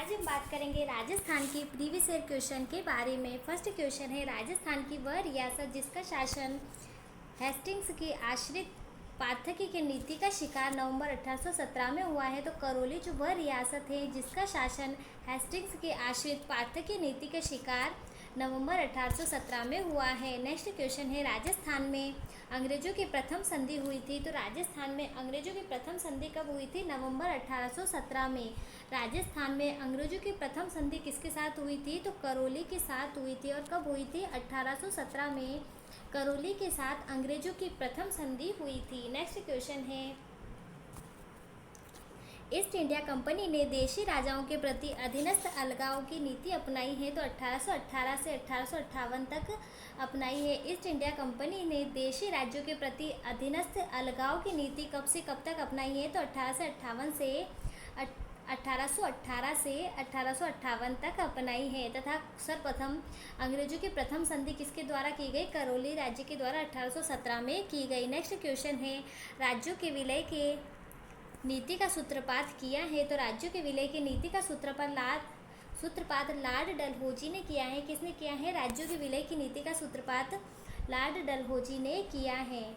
आज हम बात करेंगे राजस्थान की प्रीवियस ईयर क्वेश्चन के बारे में। फर्स्ट क्वेश्चन है, राजस्थान की वह रियासत जिसका शासन हेस्टिंग्स की आश्रित पार्थकी की नीति का शिकार नवंबर 1817 में हुआ है। तो करौली जो वह रियासत है जिसका शासन हेस्टिंग्स की आश्रित पार्थकी नीति का शिकार नवंबर 1817 में हुआ है। नेक्स्ट क्वेश्चन है, राजस्थान में अंग्रेजों की प्रथम संधि हुई थी। तो राजस्थान में अंग्रेजों की प्रथम संधि कब हुई थी? नवंबर 1817 में। राजस्थान में अंग्रेजों की प्रथम संधि किसके साथ हुई थी? तो करौली के साथ हुई थी। और कब हुई थी? 1817 में करौली के साथ अंग्रेजों की प्रथम संधि हुई थी। नेक्स्ट क्वेश्चन है, ईस्ट इंडिया कंपनी ने देशी राजाओं के प्रति अधीनस्थ अलगाव की नीति अपनाई है। तो 1818 से 1858 तक अपनाई है। ईस्ट इंडिया कंपनी ने देशी राज्यों के प्रति अधीनस्थ अलगाव की नीति कब से कब तक अपनाई है? तो 1818 से 1858 तक अपनाई है। तथा सर्वप्रथम अंग्रेजों की प्रथम संधि किसके द्वारा की गई? करौली राज्य के द्वारा 1817 में की गई। नेक्स्ट क्वेश्चन है, राज्यों के विलय के नीति का सूत्रपात किया है। तो राज्यों के विलय की नीति का सूत्रपात लॉर्ड डलहौजी ने किया है। किसने किया है? राज्यों के विलय की नीति का सूत्रपात लॉर्ड डलहौजी ने किया है।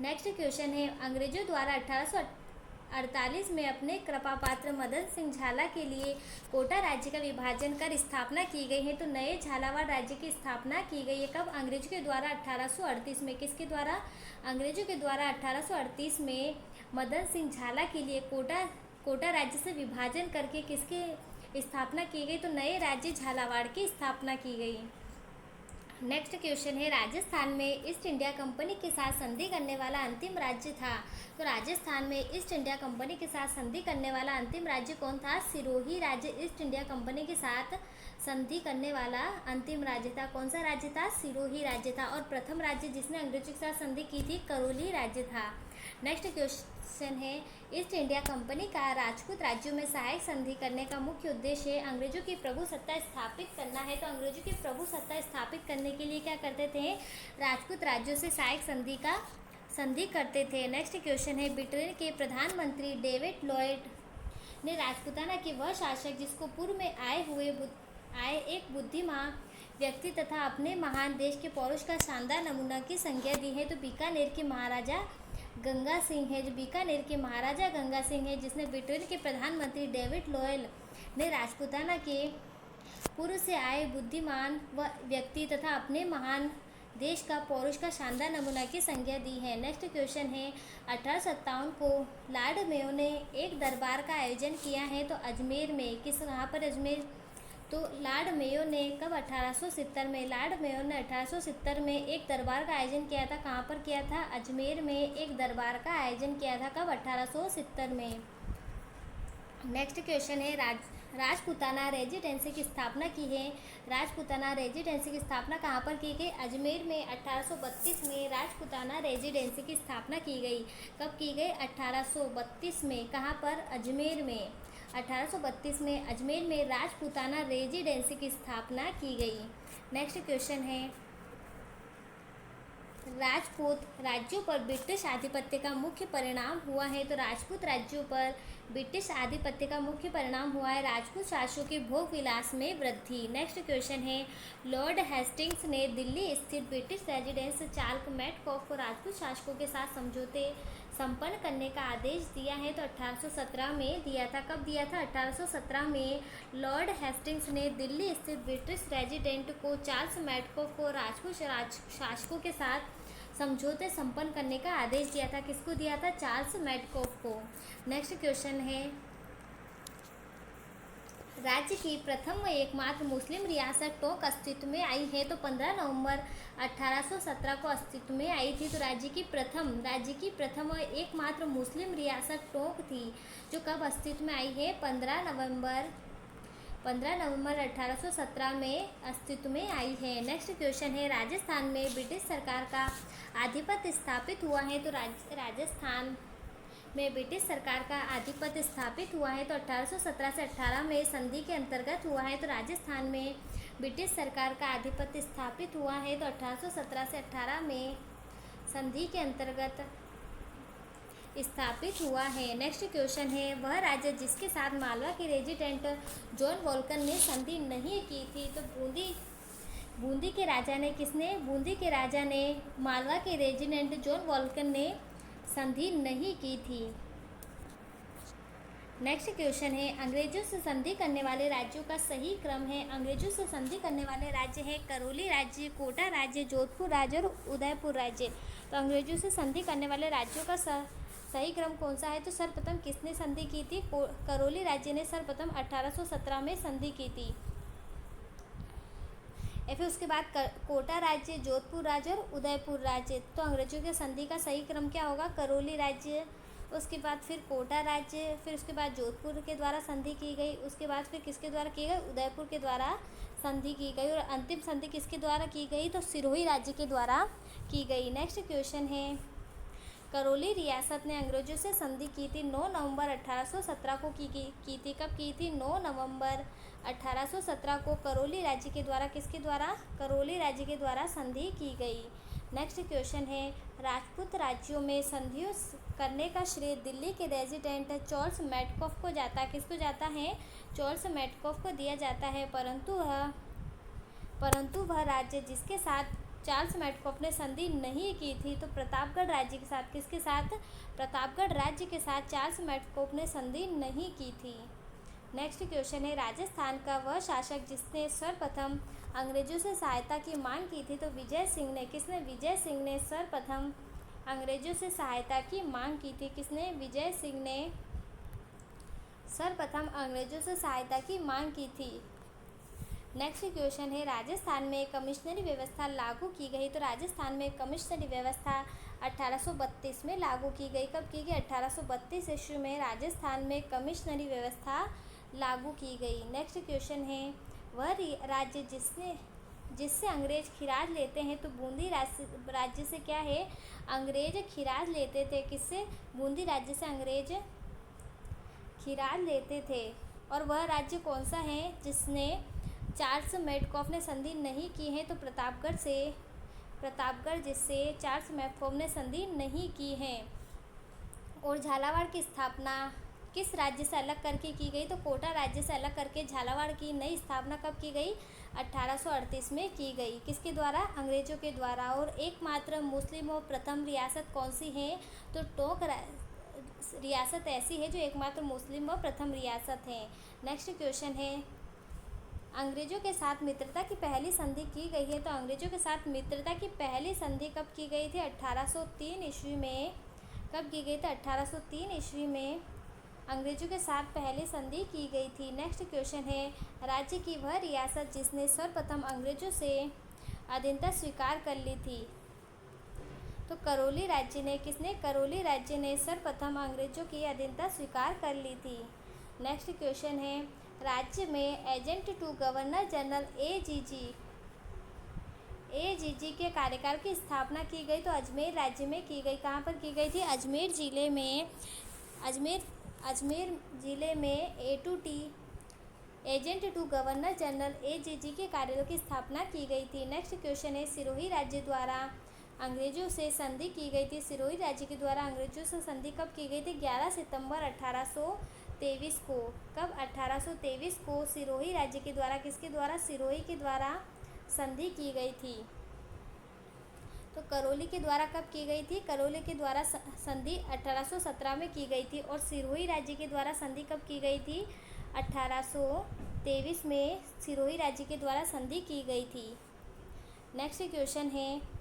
नेक्स्ट क्वेश्चन है, अंग्रेजों द्वारा 1848 में अपने कृपापात्र मदन सिंह झाला के लिए कोटा राज्य का विभाजन कर स्थापना की गई है। तो नए झालावाड़ राज्य की स्थापना की गई है। कब? अंग्रेजों के द्वारा 1838 में। किसके द्वारा? अंग्रेजों के द्वारा 1838 में मदन सिंह झाला के लिए कोटा राज्य से विभाजन करके किसकी स्थापना की गई? तो नए राज्य झालावाड़ की स्थापना की गई। नेक्स्ट क्वेश्चन है, राजस्थान में ईस्ट इंडिया कंपनी के साथ संधि करने वाला अंतिम राज्य था। तो राजस्थान में ईस्ट इंडिया कंपनी के साथ संधि करने वाला अंतिम राज्य कौन था? सिरोही राज्य ईस्ट इंडिया कंपनी के साथ संधि करने वाला अंतिम राज्य था। कौन सा राज्य था? सिरोही राज्य था। और प्रथम राज्य जिसने अंग्रेजों के साथ संधि की थी, करौली राज्य था। नेक्स्ट क्वेश्चन है, ईस्ट इंडिया कंपनी का राजपूत राज्यों में सहायक संधि करने का मुख्य उद्देश्य है अंग्रेजों की प्रभु सत्ता स्थापित करना है। तो अंग्रेजों की प्रभु सत्ता स्थापित करने के लिए क्या करते थे? राजपूत राज्यों से सहायक संधि करते थे। नेक्स्ट क्वेश्चन है, ब्रिटेन के प्रधानमंत्री डेविड लॉयड ने राजपूताना के वह शासक जिसको पूर्व में आए एक बुद्धिमान व्यक्ति तथा अपने महान देश के पौरुष का शानदार नमूना की संज्ञा दी है। तो बीकानेर के महाराजा गंगा सिंह है। जो बीकानेर के महाराजा गंगा सिंह है, जिसने ब्रिटेन के प्रधानमंत्री डेविड लॉयल ने राजपूताना के पूर्व से आए बुद्धिमान व्यक्ति तथा अपने महान देश का पौरुष का शानदार नमूना की संज्ञा दी है। नेक्स्ट क्वेश्चन है, 1857 को लॉर्ड मेयो ने एक दरबार का आयोजन किया है। तो अजमेर में। कहाँ पर? अजमेर। तो लॉर्ड मेयो ने कब? 1870 में। लॉर्ड मेयो ने 1870 में एक दरबार का आयोजन किया था। कहाँ पर किया था? अजमेर में एक दरबार का आयोजन किया था। कब? 1870 में। नेक्स्ट क्वेश्चन है, राजपूताना रेजिडेंसी की स्थापना की है। राजपूताना रेजिडेंसी की स्थापना कहाँ पर की गई? अजमेर में। 1832 में राजपूताना रेजिडेंसी की स्थापना की गई। कब की गई? 1832 में। कहाँ पर? अजमेर में। 1832 में अजमेर में राजपूताना रेजिडेंसी की स्थापना की गई। नेक्स्ट क्वेश्चन है, राजपूत राज्यों पर ब्रिटिश आधिपत्य का मुख्य परिणाम हुआ है। तो राजपूत राज्यों पर ब्रिटिश आधिपत्य का मुख्य परिणाम हुआ है राजपूत शासकों के भोग विलास में वृद्धि। नेक्स्ट क्वेश्चन है, लॉर्ड हेस्टिंग्स ने दिल्ली स्थित ब्रिटिश रेजिडेंस चार्ल्स मेटकॉफ को राजपूत शासकों के साथ समझौते संपन्न करने का आदेश दिया है। तो 1817 में दिया था। कब दिया था? 1817 में लॉर्ड हेस्टिंग्स ने दिल्ली स्थित ब्रिटिश रेजिडेंट को चार्ल्स मेटकॉफ को राजपूत शासकों के साथ समझौते संपन्न करने का आदेश दिया था। किसको दिया था? चार्ल्स मेटकॉफ को। नेक्स्ट क्वेश्चन है, राज्य की प्रथम व एकमात्र मुस्लिम रियासत टोंक अस्तित्व में आई है। तो 15 नवंबर 1817 को अस्तित्व में आई थी। तो राज्य की प्रथम व एकमात्र मुस्लिम रियासत टोंक थी, जो कब अस्तित्व में आई है? 15 नवंबर 1817 में अस्तित्व में आई है। नेक्स्ट क्वेश्चन है, राजस्थान में ब्रिटिश सरकार का आधिपत्य स्थापित हुआ है। तो राजस्थान में ब्रिटिश सरकार का आधिपत्य स्थापित हुआ है। तो 1817 से 18 में संधि के अंतर्गत हुआ है। तो राजस्थान में ब्रिटिश सरकार का आधिपत्य स्थापित हुआ है। तो 1817 से 18 में संधि के अंतर्गत स्थापित हुआ है। नेक्स्ट क्वेश्चन है, वह राज्य जिसके साथ मालवा के रेजिडेंट जॉन वॉल्कन ने संधि नहीं की थी। तो बूंदी के राजा ने बूंदी के राजा ने मालवा के रेजिडेंट जॉन वॉल्कन ने संधि नहीं की थी। नेक्स्ट क्वेश्चन है, अंग्रेजों से संधि करने वाले राज्यों का सही क्रम है। अंग्रेजों से संधि करने वाले राज्य है करौली राज्य, कोटा राज्य, जोधपुर राज्य और उदयपुर राज्य। तो अंग्रेजों से संधि करने वाले राज्यों का सही क्रम कौन सा है? तो सर्वप्रथम किसने संधि की थी? करौली राज्य ने सर्वप्रथम 1817 में संधि की थी। या फिर उसके बाद कोटा राज्य, जोधपुर राज्य और उदयपुर राज्य। तो अंग्रेजों के संधि का सही क्रम क्या होगा? करौली राज्य, उसके बाद फिर कोटा राज्य, फिर उसके बाद जोधपुर के द्वारा संधि की गई, उसके बाद फिर किसके द्वारा की गई? उदयपुर के द्वारा संधि की गई। और अंतिम संधि किसके द्वारा की गई? तो सिरोही राज्य के द्वारा की गई। नेक्स्ट क्वेश्चन है, करौली रियासत ने अंग्रेजों से संधि की थी 9 नवंबर 1817 को की थी। कब की थी? 9 नवंबर 1817 को करौली राज्य के द्वारा किसके द्वारा? करौली राज्य के द्वारा संधि की गई। नेक्स्ट क्वेश्चन है, राजपूत राज्यों में संधियों करने का श्रेय दिल्ली के रेजिडेंट चार्ल्स मैडकॉफ को जाता है। किसको जाता है? चार्ल्स मैडकॉफ को दिया जाता है। परंतु वह राज्य जिसके साथ चार्ल्स मैडकॉफ ने संधि नहीं की थी, तो प्रतापगढ़ राज्य के साथ, किसके साथ? प्रतापगढ़ राज्य के साथ चार्ल्स मैडकॉफ ने संधि नहीं की थी। नेक्स्ट क्वेश्चन है, राजस्थान का वह शासक जिसने सर्वप्रथम अंग्रेजों से सहायता की मांग की थी। तो विजय सिंह ने। किसने? विजय सिंह ने सर्वप्रथम अंग्रेजों से सहायता की मांग की थी। किसने? विजय सिंह ने सर्वप्रथम अंग्रेजों से सहायता की मांग की थी। नेक्स्ट क्वेश्चन है, राजस्थान में कमिश्नरी व्यवस्था लागू की गई। तो राजस्थान में कमिश्नरी व्यवस्था 1832 में लागू की गई। कब की गई? 1832 ईस्वी में राजस्थान में कमिश्नरी व्यवस्था लागू की गई। नेक्स्ट क्वेश्चन है, वह राज्य जिससे अंग्रेज खिराज लेते हैं। तो बूंदी राज्य से क्या है? अंग्रेज खिराज लेते थे। किससे? बूंदी राज्य से अंग्रेज खिराज लेते थे। और वह राज्य कौन सा है जिसने चार्ल्स मैडकॉफ ने संधि नहीं की है? तो प्रतापगढ़ जिससे चार्ल्स मैडकॉफ ने संधि नहीं की है। और झालावाड़ की स्थापना किस राज्य से अलग करके की गई? तो कोटा राज्य से अलग करके झालावाड़ की नई स्थापना कब की गई? 1838 में की गई। किसके द्वारा? अंग्रेजों के द्वारा। और एकमात्र मुस्लिम और प्रथम रियासत कौन सी है? तो टोंक रियासत ऐसी है जो एकमात्र मुस्लिम व प्रथम रियासत है। नेक्स्ट क्वेश्चन है, अंग्रेजों के साथ मित्रता की पहली संधि की गई है। तो अंग्रेजों के साथ मित्रता की पहली संधि कब की गई थी? 1803 ईस्वी में। कब की गई थी? 1803 ईस्वी में अंग्रेजों के साथ पहली संधि की गई थी। नेक्स्ट क्वेश्चन है, राज्य की वह रियासत जिसने सर्वप्रथम अंग्रेजों से अधीनता स्वीकार कर ली थी। तो करौली राज्य ने। किसने? करौली राज्य ने सर्वप्रथम अंग्रेजों की अधीनता स्वीकार कर ली थी। नेक्स्ट क्वेश्चन है, राज्य में agent to governor general AGG के कार्यकाल की स्थापना की गई। तो अजमेर राज्य में की गई। कहाँ पर की गई थी? अजमेर जिले में agent to governor general AGG के कार्यालय की स्थापना की गई थी। नेक्स्ट क्वेश्चन है, सिरोही राज्य द्वारा अंग्रेजों से संधि की गई थी। सिरोही राज्य के द्वारा अंग्रेजों से संधि कब की गई थी? 11 सितंबर 1823 को। कब? 1823 को सिरोही राज्य के द्वारा। किसके द्वारा? सिरोही के द्वारा संधि की गई थी। तो करौली के द्वारा कब की गई थी? करौली के द्वारा संधि 1817 में की गई थी। और सिरोही राज्य के द्वारा संधि कब की गई थी? 1823 में सिरोही राज्य के द्वारा संधि की गई थी। नेक्स्ट क्वेश्चन है,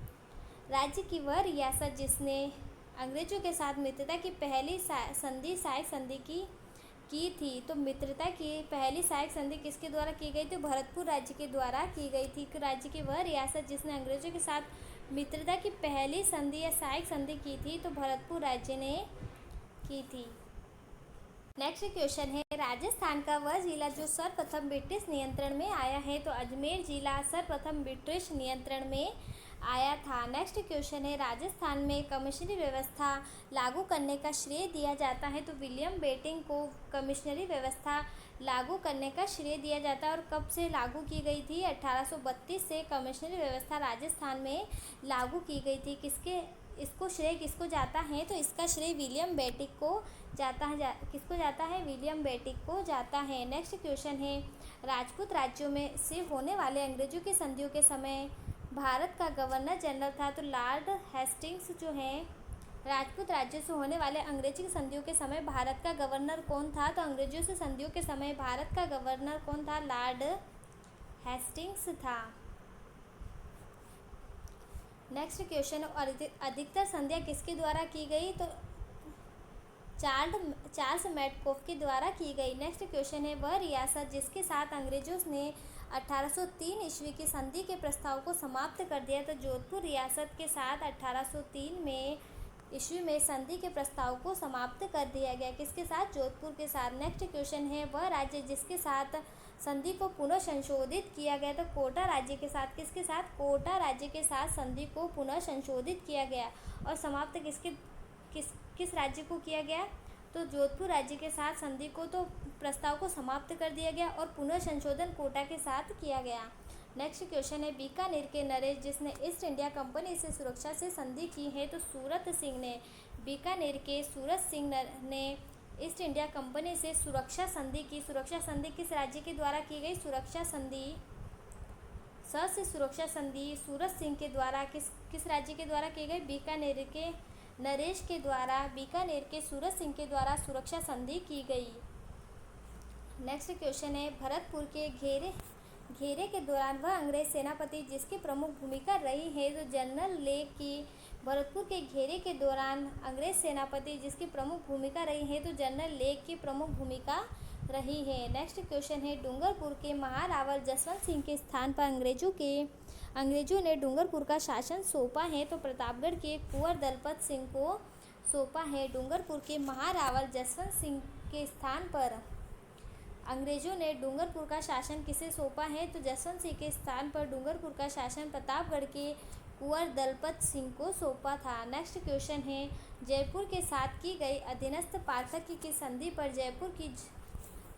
राज्य की वह रियासत जिसने अंग्रेजों के साथ मित्रता की पहली सहायक संधि की थी। तो मित्रता की पहली सहायक संधि किसके द्वारा की गई थी? भरतपुर राज्य के द्वारा की गई थी। राज्य की वह रियासत जिसने अंग्रेजों के साथ मित्रता की पहली संधि या सहायक संधि की थी, तो भरतपुर राज्य ने की थी। नेक्स्ट क्वेश्चन है, राजस्थान का वह जिला जो सर्वप्रथम ब्रिटिश नियंत्रण में आया है। तो अजमेर जिला सर्वप्रथम ब्रिटिश नियंत्रण में आया था। नेक्स्ट क्वेश्चन है, राजस्थान में कमिश्नरी व्यवस्था लागू करने का श्रेय दिया जाता है। तो विलियम बेंटिक को कमिश्नरी व्यवस्था लागू करने का श्रेय दिया जाता है। और कब से लागू की गई थी? 1832 से कमिश्नरी व्यवस्था राजस्थान में लागू की गई थी। इसको श्रेय किसको जाता है? तो इसका श्रेय विलियम बेटिक को जाता है। किसको जाता है? विलियम बेटिक को जाता है। नेक्स्ट क्वेश्चन है, राजपूत राज्यों में से होने वाले अंग्रेजों की संधियों के समय भारत का गवर्नर जनरल था। तो लॉर्ड हेस्टिंग्स जो है, राजपूत राज्यों से होने वाले अंग्रेजी की संधियों के समय भारत का गवर्नर कौन था? तो अंग्रेजों से संधियों के समय भारत का गवर्नर कौन था? लॉर्ड हेस्टिंग्स था। नेक्स्ट क्वेश्चन, अधिकतर संधियाँ किसके द्वारा की गई? तो चार्ल्स मैडकॉफ के द्वारा की गई। नेक्स्ट क्वेश्चन है, वह रियासत जिसके साथ अंग्रेजों ने 1803 ईस्वी की संधि के प्रस्ताव को समाप्त कर दिया। तो जोधपुर रियासत के साथ 1803 ईस्वी में संधि के प्रस्ताव को समाप्त कर दिया गया। किसके साथ? जोधपुर के साथ। नेक्स्ट क्वेश्चन है, वह राज्य जिसके साथ संधि को पुनः संशोधित किया गया। तो कोटा राज्य के साथ। किसके साथ? कोटा राज्य के साथ संधि को पुनः संशोधित किया गया। और समाप्त किस राज्य को किया गया? तो जोधपुर राज्य के साथ संधि को तो प्रस्ताव को समाप्त कर दिया गया और पुनः संशोधन कोटा के साथ किया गया। नेक्स्ट क्वेश्चन है, बीकानेर के नरेश जिसने ईस्ट इंडिया कंपनी से सुरक्षा से संधि की है। तो सूरत सिंह ने। बीकानेर के सूरत सिंह ने ईस्ट इंडिया कंपनी से सुरक्षा संधि की। सुरक्षा संधि किस राज्य के द्वारा की गई? सुरक्षा संधि से सुरक्षा संधि सूरत सिंह के द्वारा किस राज्य के द्वारा की गई? बीकानेर के नरेश के द्वारा, बीकानेर के सूरत सिंह के द्वारा सुरक्षा संधि की गई। नेक्स्ट क्वेश्चन है, भरतपुर के घेरे के दौरान वह अंग्रेज सेनापति जिसकी प्रमुख भूमिका रही है। तो जनरल लेक की। भरतपुर के घेरे के दौरान अंग्रेज सेनापति जिसकी प्रमुख भूमिका रही है। तो जनरल लेक की प्रमुख भूमिका रही है। नेक्स्ट क्वेश्चन है, डूंगरपुर के महारावल जसवंत सिंह के स्थान पर अंग्रेजों ने डूंगरपुर का शासन सौंपा है। तो प्रतापगढ़ के कुंवर दलपत सिंह को सौंपा है। डूंगरपुर के महारावल जसवंत सिंह के स्थान पर अंग्रेजों ने डूंगरपुर का शासन किसे सौंपा है? तो जसवंत सिंह के स्थान पर डूंगरपुर का शासन प्रतापगढ़ के कुंवर दलपत सिंह को सौंपा था। नेक्स्ट क्वेश्चन है, जयपुर के साथ की गई अधीनस्थ पार्थक्य की संधि पर जयपुर की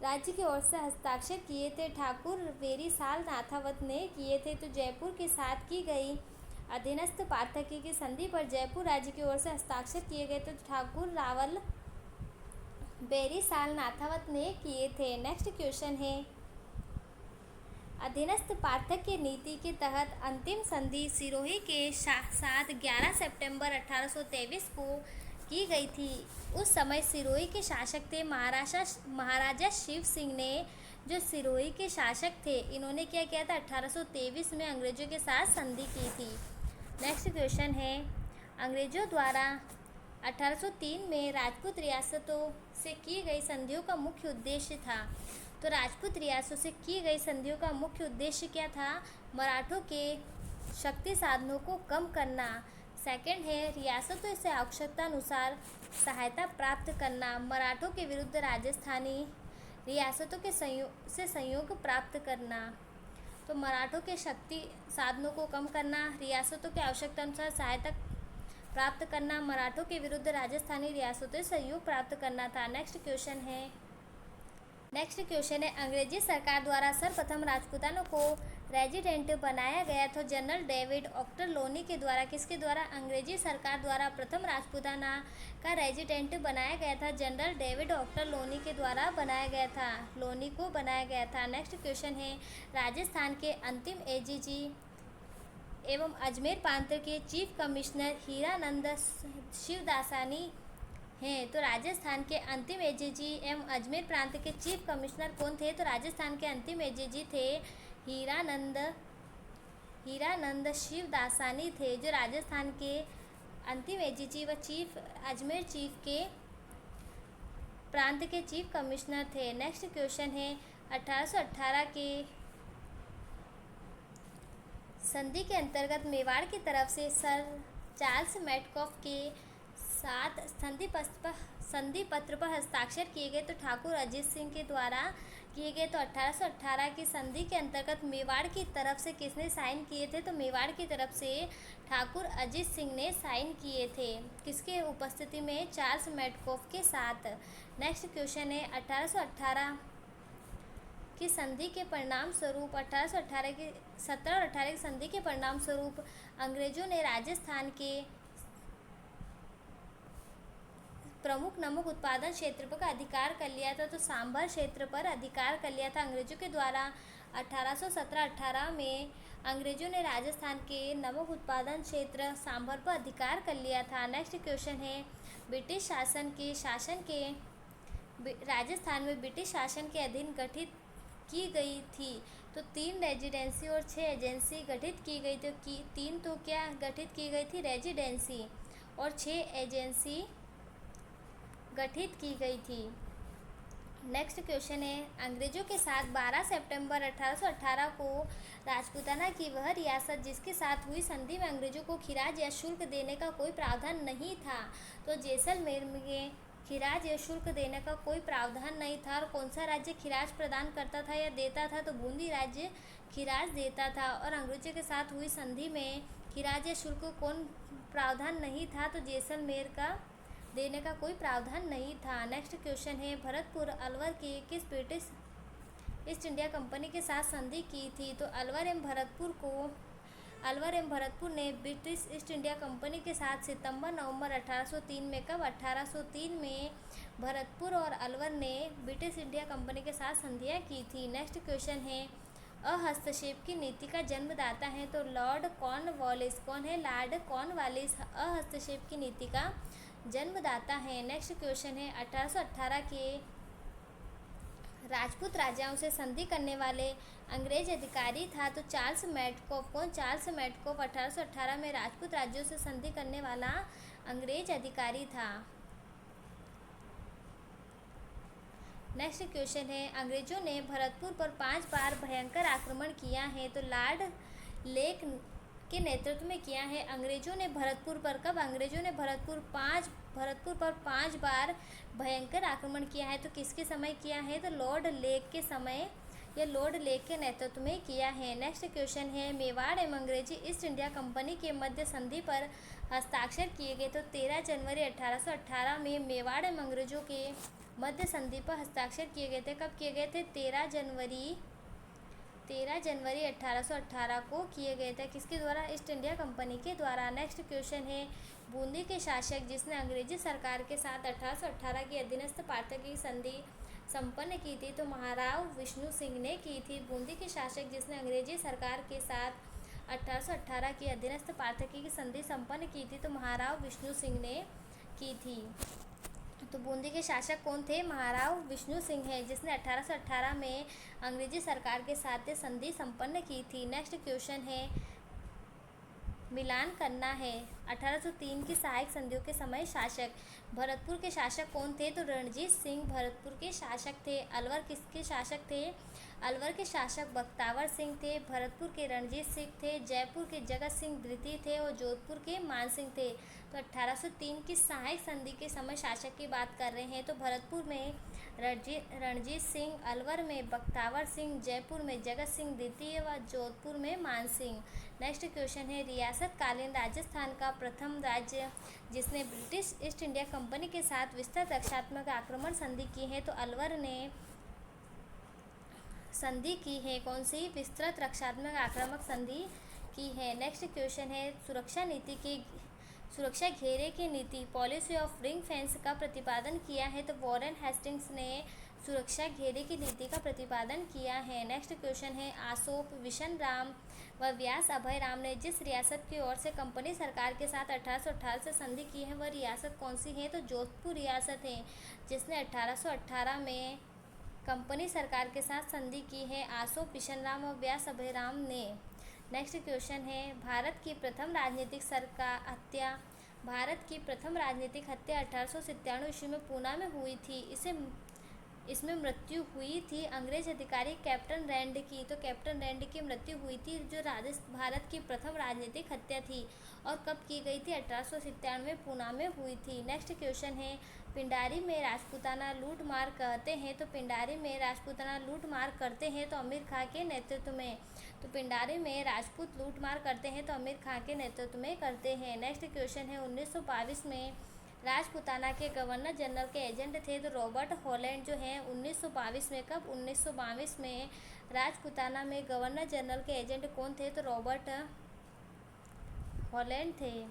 राज्य की ओर से हस्ताक्षर किए थे। ठाकुर वेरी साल नाथावत ने किए थे। तो जयपुर के साथ की गई अधीनस्थ पार्थक्य की संधि पर जयपुर राज्य की ओर से हस्ताक्षर किए गए। तो ठाकुर रावल बेरी साल नाथावत ने किए थे। नेक्स्ट क्वेश्चन है, अधीनस्थ पार्थक्य नीति के तहत अंतिम संधि सिरोही के साथ 11 सितंबर 1823 को की गई थी। उस समय सिरोही के शासक थे महाराजा शिव सिंह ने, जो सिरोही के शासक थे। इन्होंने क्या किया था? 1823 में अंग्रेजों के साथ संधि की थी। नेक्स्ट क्वेश्चन है, अंग्रेजों द्वारा 1803 में राजपूत रियासतों से की गई संधियों का मुख्य उद्देश्य था। तो राजपूत रियासतों से की गई संधियों का मुख्य उद्देश्य क्या था? मराठों के शक्ति साधनों को कम करना। सेकंड है, रियासतों से आवश्यकतानुसार सहायता प्राप्त करना। मराठों के विरुद्ध राजस्थानी रियासतों के सहयोग प्राप्त करना। तो मराठों के शक्ति साधनों को कम करना, रियासतों के आवश्यकतानुसार सहायता प्राप्त करना, मराठों के विरुद्ध राजस्थानी रियासतों से सहयोग प्राप्त करना था। नेक्स्ट क्वेश्चन है, अंग्रेजी सरकार द्वारा सर्वप्रथम राजपूतानों को रेजिडेंट बनाया गया था। जनरल डेविड ऑक्टरलोनी के द्वारा। किसके द्वारा? अंग्रेजी सरकार द्वारा प्रथम राजपूताना का रेजिडेंट बनाया गया था। जनरल डेविड ऑक्टरलोनी के द्वारा बनाया गया था, लोनी को बनाया गया था। नेक्स्ट क्वेश्चन है, राजस्थान के अंतिम एजीजी एवं अजमेर प्रांत के चीफ कमिश्नर हीरानंद शिवदासानी हैं। तो राजस्थान के अंतिम एजीजी एवं अजमेर प्रांत के चीफ कमिश्नर कौन थे? तो राजस्थान के अंतिम एजीजी थे हीरानंद शिवदासानी थे, जो राजस्थान के अंतिम एजीजी व अजमेर चीफ के प्रांत के चीफ कमिश्नर थे। नेक्स्ट क्वेश्चन है, 1818 के संधि के अंतर्गत मेवाड़ की तरफ से सर चार्ल्स मैडकॉफ के साथ संधि पत्र पर हस्ताक्षर किए गए। तो ठाकुर अजीत सिंह के द्वारा किए गए। तो 1818 की संधि के अंतर्गत मेवाड़ की तरफ से किसने साइन किए थे? तो मेवाड़ की तरफ से ठाकुर अजीत सिंह ने साइन किए थे। किसके उपस्थिति में? चार्ल्स मैडकॉफ के साथ। नेक्स्ट क्वेश्चन है, 1818 की संधि के परिणाम स्वरूप 1818 की 17 और 18 की संधि के परिणाम स्वरूप अंग्रेजों ने राजस्थान के प्रमुख नमक उत्पादन क्षेत्र पर अधिकार कर लिया था, तो सांभर क्षेत्र पर अधिकार कर लिया था अंग्रेजों के द्वारा। 1817-18 में अंग्रेजों ने राजस्थान के नमक उत्पादन क्षेत्र सांभर पर अधिकार कर लिया था। नेक्स्ट क्वेश्चन है, ब्रिटिश शासन के राजस्थान में ब्रिटिश शासन के अधीन गठित की गई थी, तो 3 रेजिडेंसी और 6 एजेंसी गठित की गई थी। 3 तो क्या गठित की गई थी, रेजिडेंसी, और 6 एजेंसी गठित की गई थी। नेक्स्ट क्वेश्चन है, अंग्रेजों के साथ 12 सितंबर 1818 को राजपूताना की वह रियासत जिसके साथ हुई संधि में अंग्रेजों को खिराज या शुल्क देने का कोई प्रावधान नहीं था, तो जैसलमेर में खिराज या शुल्क देने का कोई प्रावधान नहीं था। और कौन सा राज्य खिराज प्रदान करता था या देता था, तो बूंदी राज्य खिराज देता था। और अंग्रेजों के साथ हुई संधि में खिराज या शुल्क कौन प्रावधान नहीं था, तो जैसलमेर का देने का कोई प्रावधान नहीं था। नेक्स्ट क्वेश्चन है, भरतपुर अलवर के किस ब्रिटिश ईस्ट इंडिया कंपनी के साथ संधि की थी, तो अलवर एवं भरतपुर ने ब्रिटिश ईस्ट इंडिया कंपनी के साथ सितंबर-नवंबर 1803 में, कब 1803 में भरतपुर और अलवर ने ब्रिटिश इंडिया कंपनी के साथ संधियाँ की थी। नेक्स्ट क्वेश्चन है, अहस्तक्षेप की नीति का जन्मदाता है, तो लॉर्ड कॉर्नवालिस। कौन है, लॉर्ड कॉर्नवालिस अहस्तक्षेप की नीति का जन्मदाता है। नेक्स्ट क्वेश्चन है, 1818 के राजपूत राजाओं से संधि करने वाले अंग्रेज अधिकारी था, तो चार्ल्स मेडकॉफ। कौन, चार्ल्स मेडकॉफ 1818 में राजपूत राज्यों से संधि करने वाला अंग्रेज अधिकारी था। नेक्स्ट क्वेश्चन है, अंग्रेजों ने भरतपुर पर 5 बार भयंकर आक्रमण किया है, तो लॉर्ड लेक के नेतृत्व में किया है। अंग्रेजों ने भरतपुर पर, कब अंग्रेजों ने भरतपुर पर 5 बार भयंकर आक्रमण किया है, तो किसके समय किया है, तो लॉर्ड लेक के समय या लॉर्ड लेक के नेतृत्व में किया है। नेक्स्ट क्वेश्चन है, मेवाड़ एवं अंग्रेजी ईस्ट इंडिया कंपनी के मध्य संधि पर हस्ताक्षर किए गए, तो 13 जनवरी 1818 में मेवाड़ एवं अंग्रेजों के मध्य संधि पर हस्ताक्षर किए गए थे। कब किए गए थे, 13 जनवरी 1818 को किए गए थे। किसके द्वारा, ईस्ट इंडिया कंपनी के द्वारा। नेक्स्ट क्वेश्चन है, बूंदी के शासक जिसने अंग्रेजी सरकार के साथ 1818 की अधीनस्थ पार्थक्य की संधि संपन्न की थी, तो महाराव विष्णु सिंह ने की थी। बूंदी के शासक जिसने अंग्रेजी सरकार के साथ 1818 की अधीनस्थ पार्थक्य की संधि संपन्न की थी, तो महाराव विष्णु सिंह ने की थी। तो बूंदी के शासक कौन थे, महाराव विष्णु सिंह है, जिसने 1818 में अंग्रेजी सरकार के साथ संधि संपन्न की थी। नेक्स्ट क्वेश्चन है, मिलान करना है 1803 की सहायक संधियों के समय शासक। भरतपुर के शासक कौन थे, तो रणजीत सिंह भरतपुर के शासक थे। अलवर किसके शासक थे, अलवर के शासक बख्तावर सिंह थे। भरतपुर के रणजीत सिंह थे। जयपुर के जगत सिंह द्वितीय थे और जोधपुर के मान सिंह थे। तो 1803 की सहायक संधि के समय शासक की बात कर रहे हैं, तो भरतपुर में रणजीत सिंह, अलवर में बख्तावर सिंह, जयपुर में जगत सिंह द्वितीय व जोधपुर में मान सिंह। नेक्स्ट क्वेश्चन है, रियासत कालीन राजस्थान का प्रथम राज्य जिसने ब्रिटिश ईस्ट इंडिया कंपनी के साथ विस्तृत रक्षात्मक आक्रमण संधि की है, तो अलवर ने संधि की है। कौन सी, विस्तृत रक्षात्मक आक्रामक संधि की है। नेक्स्ट क्वेश्चन है, सुरक्षा घेरे की नीति पॉलिसी ऑफ रिंग फेंस का प्रतिपादन किया है, तो वॉरेन हेस्टिंग्स ने सुरक्षा घेरे की नीति का प्रतिपादन किया है। नेक्स्ट क्वेश्चन है, आसोप विशन राम व व्यास अभय राम ने जिस रियासत की ओर से कंपनी सरकार के साथ 1818 से संधि की है, वह रियासत कौन सी है, तो जोधपुर रियासत है, जिसने 1818 में कंपनी सरकार के साथ संधि की है, आसोप विशन राम और व्यास अभय राम ने। नेक्स्ट क्वेश्चन है, भारत की प्रथम राजनीतिक हत्या 1897 ईस्वी में पूना में हुई थी। इसमें मृत्यु हुई थी अंग्रेज अधिकारी कैप्टन रैंड की। तो कैप्टन रैंड की मृत्यु हुई थी, जो भारत की प्रथम राजनीतिक हत्या थी, और कब की गई थी, 1897 में पूना में हुई थी। नेक्स्ट क्वेश्चन है, पिंडारी में राजपूताना लूटमार कहते हैं, तो पिंडारी में राजपूताना लूटमार करते हैं तो अमीर खां के नेतृत्व में। तो पिंडारी में राजपूत लूटमार करते हैं तो अमीर खां के नेतृत्व में करते हैं। नेक्स्ट क्वेश्चन है, 1922 में राजपूताना के गवर्नर जनरल के एजेंट थे, तो रॉबर्ट हॉलैंड जो हैं 1922 में, कब 1922 में राजपूताना में गवर्नर जनरल के एजेंट कौन थे, तो रॉबर्ट हॉलैंड थे।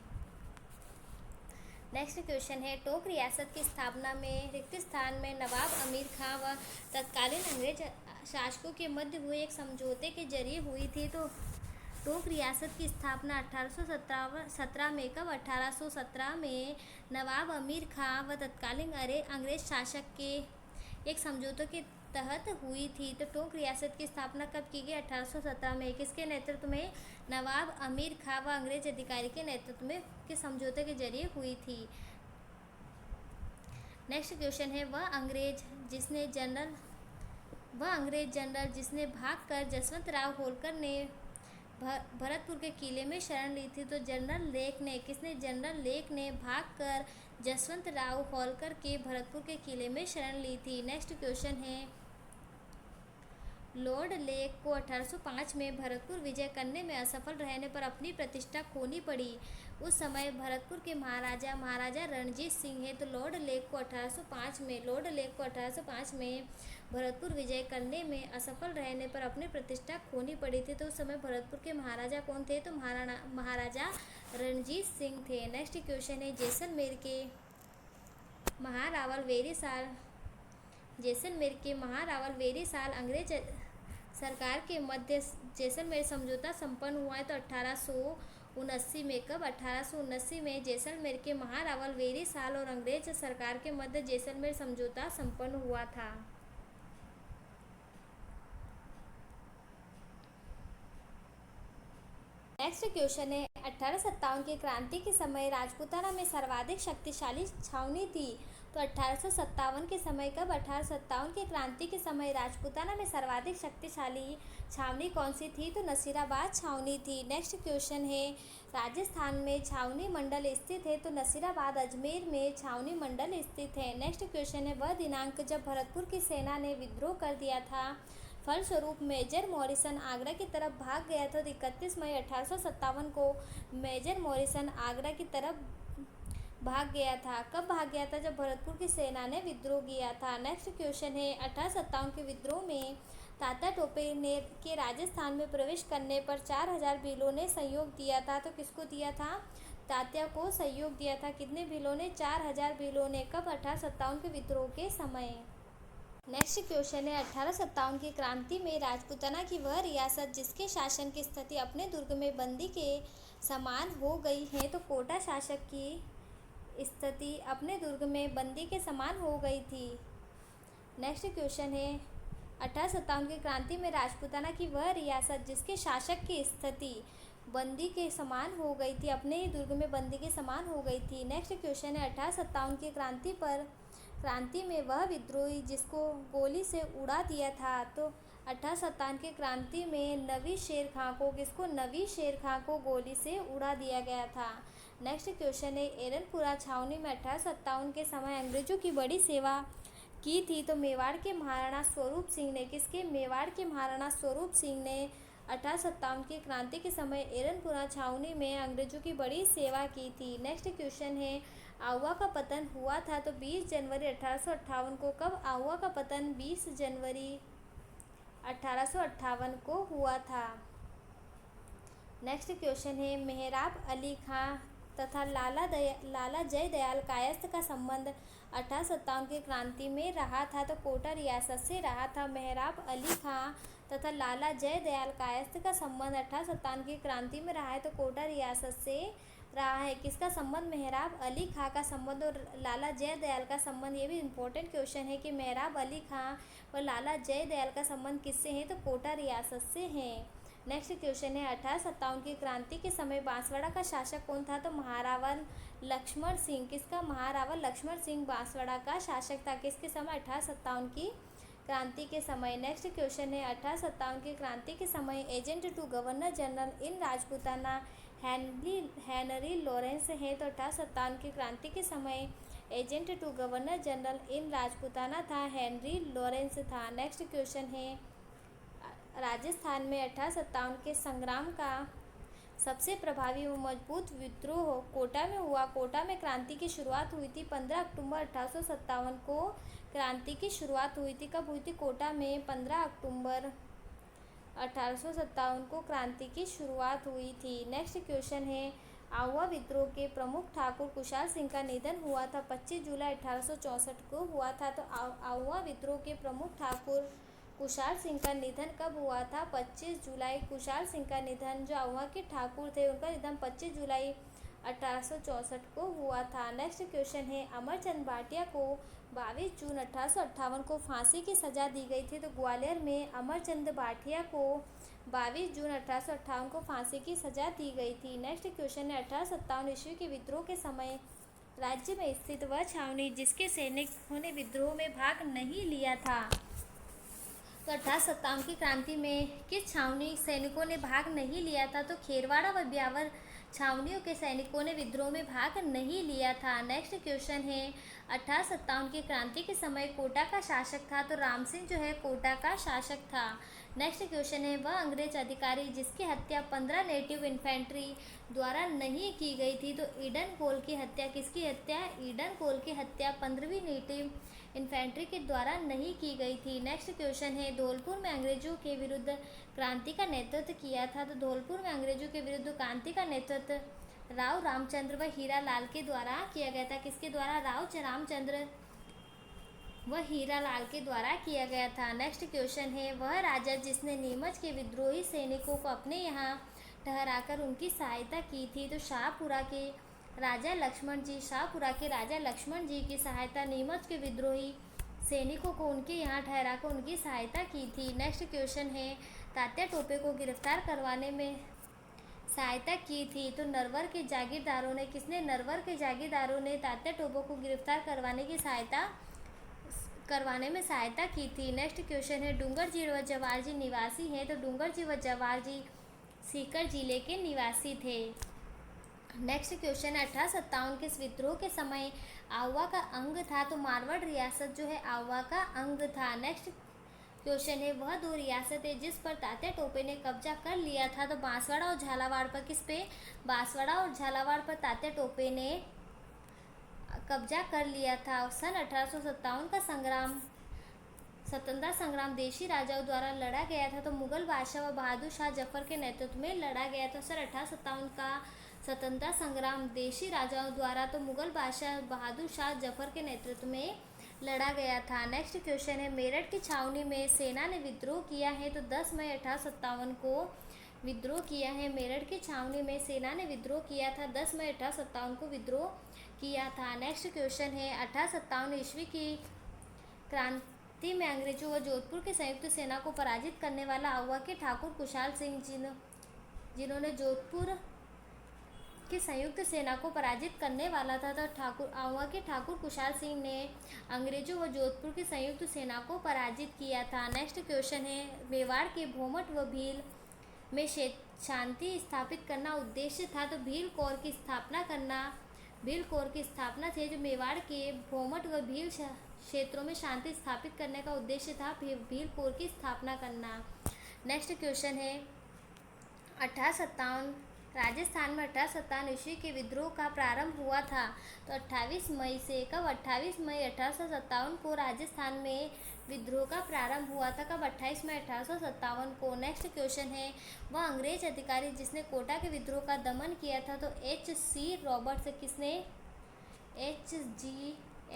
नेक्स्ट क्वेश्चन है, टोक रियासत की स्थापना में रिक्त स्थान में नवाब अमीर खां व तत्कालीन अंग्रेज शासकों के मध्य हुए एक समझौते के जरिए हुई थी। तो टोक रियासत की स्थापना 1817 में कब? 1817 में नवाब अमीर खां व तत्कालीन अंग्रेज शासक के एक समझौते के तहत हुई थी। तो टोक रियासत की स्थापना कब की गई? 1817 में। किसके नेतृत्व में? नवाब अमीर खां व अंग्रेज अधिकारी के नेतृत्व में के समझौते के जरिए हुई थी। नेक्स्ट क्वेश्चन है, वह अंग्रेज जनरल जिसने भागकर जसवंत राव होलकर ने भरतपुर के किले में शरण ली थी। तो जनरल लेक ने भागकर जसवंत राव होलकर के भरतपुर के किले में शरण ली थी। नेक्स्ट क्वेश्चन है, लॉर्ड लेक को 1805 में भरतपुर विजय करने में असफल रहने पर अपनी प्रतिष्ठा खोनी पड़ी। उस समय भरतपुर के महाराजा रणजीत सिंह है। तो लॉर्ड लेक को 1805 में भरतपुर विजय करने में असफल रहने पर अपनी प्रतिष्ठा खोनी पड़ी थी। तो उस समय भरतपुर के महाराजा कौन थे? तो महाराजा रणजीत सिंह थे। नेक्स्ट क्वेश्चन है, जैसलमेर के महारावल वेरी साल अंग्रेज सरकार के मध्य जैसलमेर समझौता संपन्न हुआ है। तो 1879 में। कब? 1879 में जैसलमेर के महारावल वेरी साल और अंग्रेज सरकार के मध्य जैसलमेर समझौता संपन्न हुआ था। नेक्स्ट क्वेश्चन है, 1857 की क्रांति के समय राजपूताना में सर्वाधिक शक्तिशाली छावनी थी। तो 1857 के समय। कब? 1857 की क्रांति के समय राजपूताना में सर्वाधिक शक्तिशाली छावनी कौन सी थी? तो नसीराबाद छावनी थी। नेक्स्ट क्वेश्चन है, राजस्थान में छावनी मंडल स्थित है। तो नसीराबाद अजमेर में छावनी मंडल स्थित है। नेक्स्ट क्वेश्चन है, वह दिनांक जब भरतपुर की सेना ने विद्रोह कर दिया था, फलस्वरूप मेजर मॉरिसन आगरा की तरफ भाग गया था। 31 मई 1857 को मेजर मॉरिसन आगरा की तरफ भाग गया था। कब भाग गया था? जब भरतपुर की सेना ने विद्रोह किया था। नेक्स्ट क्वेश्चन है, 1857 के विद्रोह में तात्या टोपे ने के राजस्थान में प्रवेश करने पर 4000 भीलों ने सहयोग दिया था। तो किसको दिया था? तात्या को सहयोग दिया था। कितने भीलों ने? 4000 भीलों ने। कब? 1857 के विद्रोह के समय। नेक्स्ट क्वेश्चन है, 1857 की क्रांति में राजपूताना की वह रियासत जिसके शासन की स्थिति अपने दुर्ग में बंदी के समान हो गई है। तो कोटा शासक की स्थिति अपने दुर्ग में बंदी के समान हो गई थी। नेक्स्ट क्वेश्चन है, 1857 की क्रांति में राजपूताना की वह रियासत जिसके शासक की स्थिति बंदी के समान हो गई थी, अपने ही दुर्ग में बंदी के समान हो गई थी। नेक्स्ट क्वेश्चन है, 1857 की क्रांति में वह विद्रोही जिसको गोली से उड़ा दिया था। तो 1857 की क्रांति में नवी शेर खां को गोली से उड़ा दिया गया था। नेक्स्ट क्वेश्चन है, एरनपुरा छावनी में 1857 के समय अंग्रेजों की बड़ी सेवा की थी। तो मेवाड़ के महाराणा स्वरूप सिंह ने 1857 की क्रांति के समय एरनपुरा छावनी में अंग्रेजों की बड़ी सेवा की थी। नेक्स्ट क्वेश्चन है, आउवा का पतन हुआ था। तो 20 जनवरी 1858 को। कब आउवा का पतन? 20 जनवरी 1858 को हुआ था। नेक्स्ट क्वेश्चन है, मेहराब अली खां तथा लाला जय दयाल कायस्थ का संबंध 1857 की क्रांति में रहा था। तो कोटा रियासत से रहा था। मेहराब अली खां तथा लाला जय दयाल कायस्थ का संबंध 1857 की क्रांति में रहा है। तो कोटा रियासत से रहा है। किसका संबंध? मेहराब अली खां का संबंध और लाला जय दयाल का संबंध। ये भी इम्पोर्टेंट क्वेश्चन है कि मेहराब अली खां और लाला जय दयाल का संबंध किससे है? तो कोटा रियासत से है। नेक्स्ट क्वेश्चन है, 1857 की क्रांति के समय बांसवाड़ा का शासक कौन था? तो महारावल लक्ष्मण सिंह। किसका? महारावल लक्ष्मण सिंह बांसवाड़ा का शासक था। किसके समय? 1857 की क्रांति के समय। नेक्स्ट क्वेश्चन है, 1857 की क्रांति के समय agent to governor general in Rajputana Henry Lawrence है। तो 1857 की क्रांति के समय agent to governor general in Rajputana था, हेनरी लॉरेंस था। नेक्स्ट क्वेश्चन है, राजस्थान में 1857 के संग्राम का सबसे प्रभावी व मजबूत विद्रोह कोटा में हुआ। कोटा में क्रांति की शुरुआत हुई थी 15 अक्टूबर 1857 को। क्रांति की शुरुआत हुई थी। कब हुई थी? कोटा में 15 अक्टूबर 1857 को क्रांति की शुरुआत हुई थी। नेक्स्ट क्वेश्चन है, आहुआ विद्रोह के प्रमुख ठाकुर कुशाल सिंह का निधन हुआ था। 25 जुलाई 1864 को हुआ था। तो आहुआ विद्रोह के प्रमुख ठाकुर कुशाल सिंह का निधन कब हुआ था? 25 जुलाई। कुशाल सिंह का निधन, जो आहुआ के ठाकुर थे, उनका निधन 25 जुलाई 1864 को हुआ था। नेक्स्ट क्वेश्चन है, अमरचंद भाटिया को 22 जून 1858 को फांसी की सज़ा दी गई थी। तो ग्वालियर में अमरचंद भाटिया को 22 जून 1858 को फांसी की सज़ा दी गई थी। नेक्स्ट क्वेश्चन है, 1857 ईस्वी के विद्रोह के समय राज्य में स्थित वह छावनी जिसके सैनिकों ने विद्रोह में भाग नहीं लिया था। तो 1857 की क्रांति में किस छावनी सैनिकों ने भाग नहीं लिया था? तो खेरवाड़ा व ब्यावर छावनियों के सैनिकों ने विद्रोह में भाग नहीं लिया था। नेक्स्ट क्वेश्चन है, 1857 की क्रांति के समय कोटा का शासक था। तो राम सिंह जो है कोटा का शासक था। नेक्स्ट क्वेश्चन है, वह अंग्रेज अधिकारी जिसकी हत्या 15 नेटिव इन्फेंट्री द्वारा नहीं की गई थी। तो ईडन कोल की हत्या, किसकी हत्या? ईडन कोल की हत्या 15वीं नेटिव इन्फेंट्री के द्वारा नहीं की गई थी। नेक्स्ट क्वेश्चन है, धौलपुर में अंग्रेजों के विरुद्ध क्रांति का नेतृत्व किया था। तो धौलपुर में अंग्रेजों के विरुद्ध क्रांति का नेतृत्व राव रामचंद्र व हीरा लाल के द्वारा किया गया था। किसके द्वारा? राव रामचंद्र व हीरा लाल के द्वारा किया गया था। नेक्स्ट क्वेश्चन है, वह राजा जिसने नीमच के विद्रोही सैनिकों को अपने यहाँ ठहराकर उनकी सहायता की थी। तो शाहपुरा के राजा लक्ष्मण जी, शाहपुरा के राजा लक्ष्मण जी की सहायता, नीमच के विद्रोही सैनिकों को उनके यहाँ ठहराकर उनकी सहायता की थी। नेक्स्ट क्वेश्चन है, तात्या टोपे को गिरफ्तार करवाने में सहायता की थी। तो नरवर के जागीरदारों ने, किसने? नरवर के जागीरदारों ने तात्या टोपे को गिरफ्तार करवाने में सहायता की थी। नेक्स्ट क्वेश्चन है, डूंगर जी व जवार जी निवासी हैं। तो डूंगर जी व जवार जी सीकर जिले के निवासी थे। नेक्स्ट क्वेश्चन है, 1857 के विद्रोह के समय आहुआ का अंग था। तो मारवाड़ रियासत जो है आहुआ का अंग था। नेक्स्ट क्वेश्चन है, वह दो रियासतें जिस पर तात्या टोपे ने कब्जा कर लिया था। तो बांसवाड़ा और झालावाड़ पर, किस पे? बांसवाड़ा और झालावाड़ पर तात्या टोपे ने कब्जा कर लिया था। सन 1857 का स्वतंत्रता संग्राम देशी राजाओं द्वारा लड़ा गया था। तो मुगल बादशाह व बहादुर शाह जफर के नेतृत्व में लड़ा गया था। सन 1857 का स्वतंत्रता संग्राम देशी राजाओं द्वारा, तो मुगल बादशाह बहादुर शाह जफर के नेतृत्व में लड़ा गया था। नेक्स्ट क्वेश्चन है, मेरठ की छावनी में सेना ने विद्रोह किया है। तो 10 मई 1857 को विद्रोह किया है। मेरठ की छावनी में सेना ने विद्रोह किया था। 10 मई 1857 को विद्रोह किया था। नेक्स्ट क्वेश्चन है, 1857 ईस्वी की क्रांति में अंग्रेजों व जोधपुर की संयुक्त सेना को पराजित करने वाला आहुआ के ठाकुर कुशाल सिंह, जिन्होंने जोधपुर की संयुक्त सेना को पराजित करने वाला था। तो आहुआ के ठाकुर कुशाल सिंह ने अंग्रेजों व जोधपुर की संयुक्त सेना को पराजित किया था। नेक्स्ट क्वेश्चन है, मेवाड़ के भोमट व भील में शांति स्थापित करना उद्देश्य था। तो भील कोर की स्थापना थी। जो मेवाड़ के भोमट व भील क्षेत्रों में शांति स्थापित करने का उद्देश्य था, भील कोर की स्थापना करना। नेक्स्ट क्वेश्चन है, 1857 राजस्थान में 1857 ईस्वी के विद्रोह का प्रारंभ हुआ था। तो 28 मई से, कब? 28 मई 1857 को राजस्थान में विद्रोह का प्रारंभ हुआ था। कब? 28 मई 1857 को। नेक्स्ट क्वेश्चन है, वह अंग्रेज अधिकारी जिसने कोटा के विद्रोह का दमन किया था। तो H.C. रॉबर्ट्स, किसने?